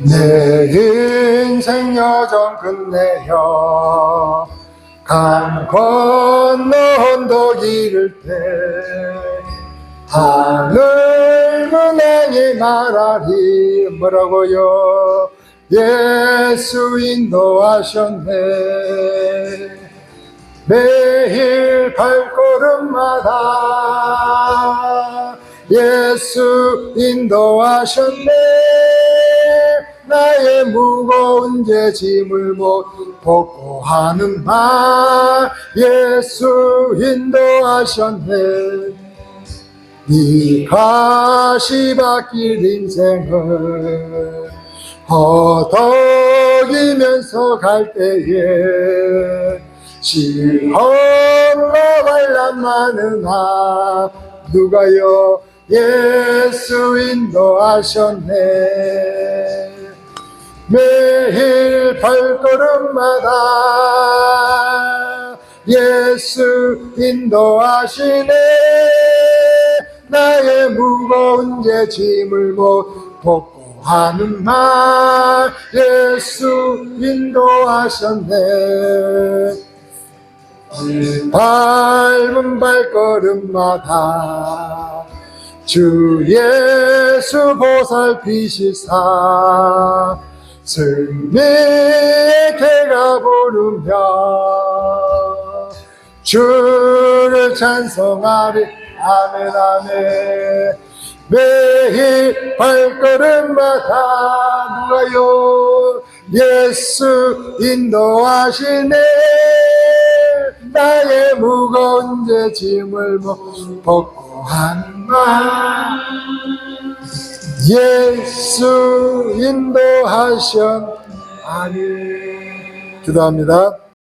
내 인생 여정 끝내어 강 건너 언덕 이를 때 하늘 문행이 말하리. 뭐라고요? 예수 인도하셨네. 매일 발걸음마다 예수 인도하셨네. 나의 무거운 죄짐을 못 벗고 하는 말 예수 인도하셨네. 이 가시밭길 인생을 허덕이면서 갈 때에 시험과 환난 많으나 누가요? 예수 인도하셨네. 매일 발걸음마다 예수 인도하시네. 나의 무거운 죄짐을 못 벗고 하는 말 예수 인도하셨네. 밟은 발걸음마다 주 예수 보살피시사 승리의 개가 부르며 주를 찬송하리. 아멘 아멘. 매일 발걸음마다 누가요? 예수 인도하시네. 나의 무거운 죄짐을 못 벗고 하는 말 예수 인도하셨. 아멘. 기도합니다.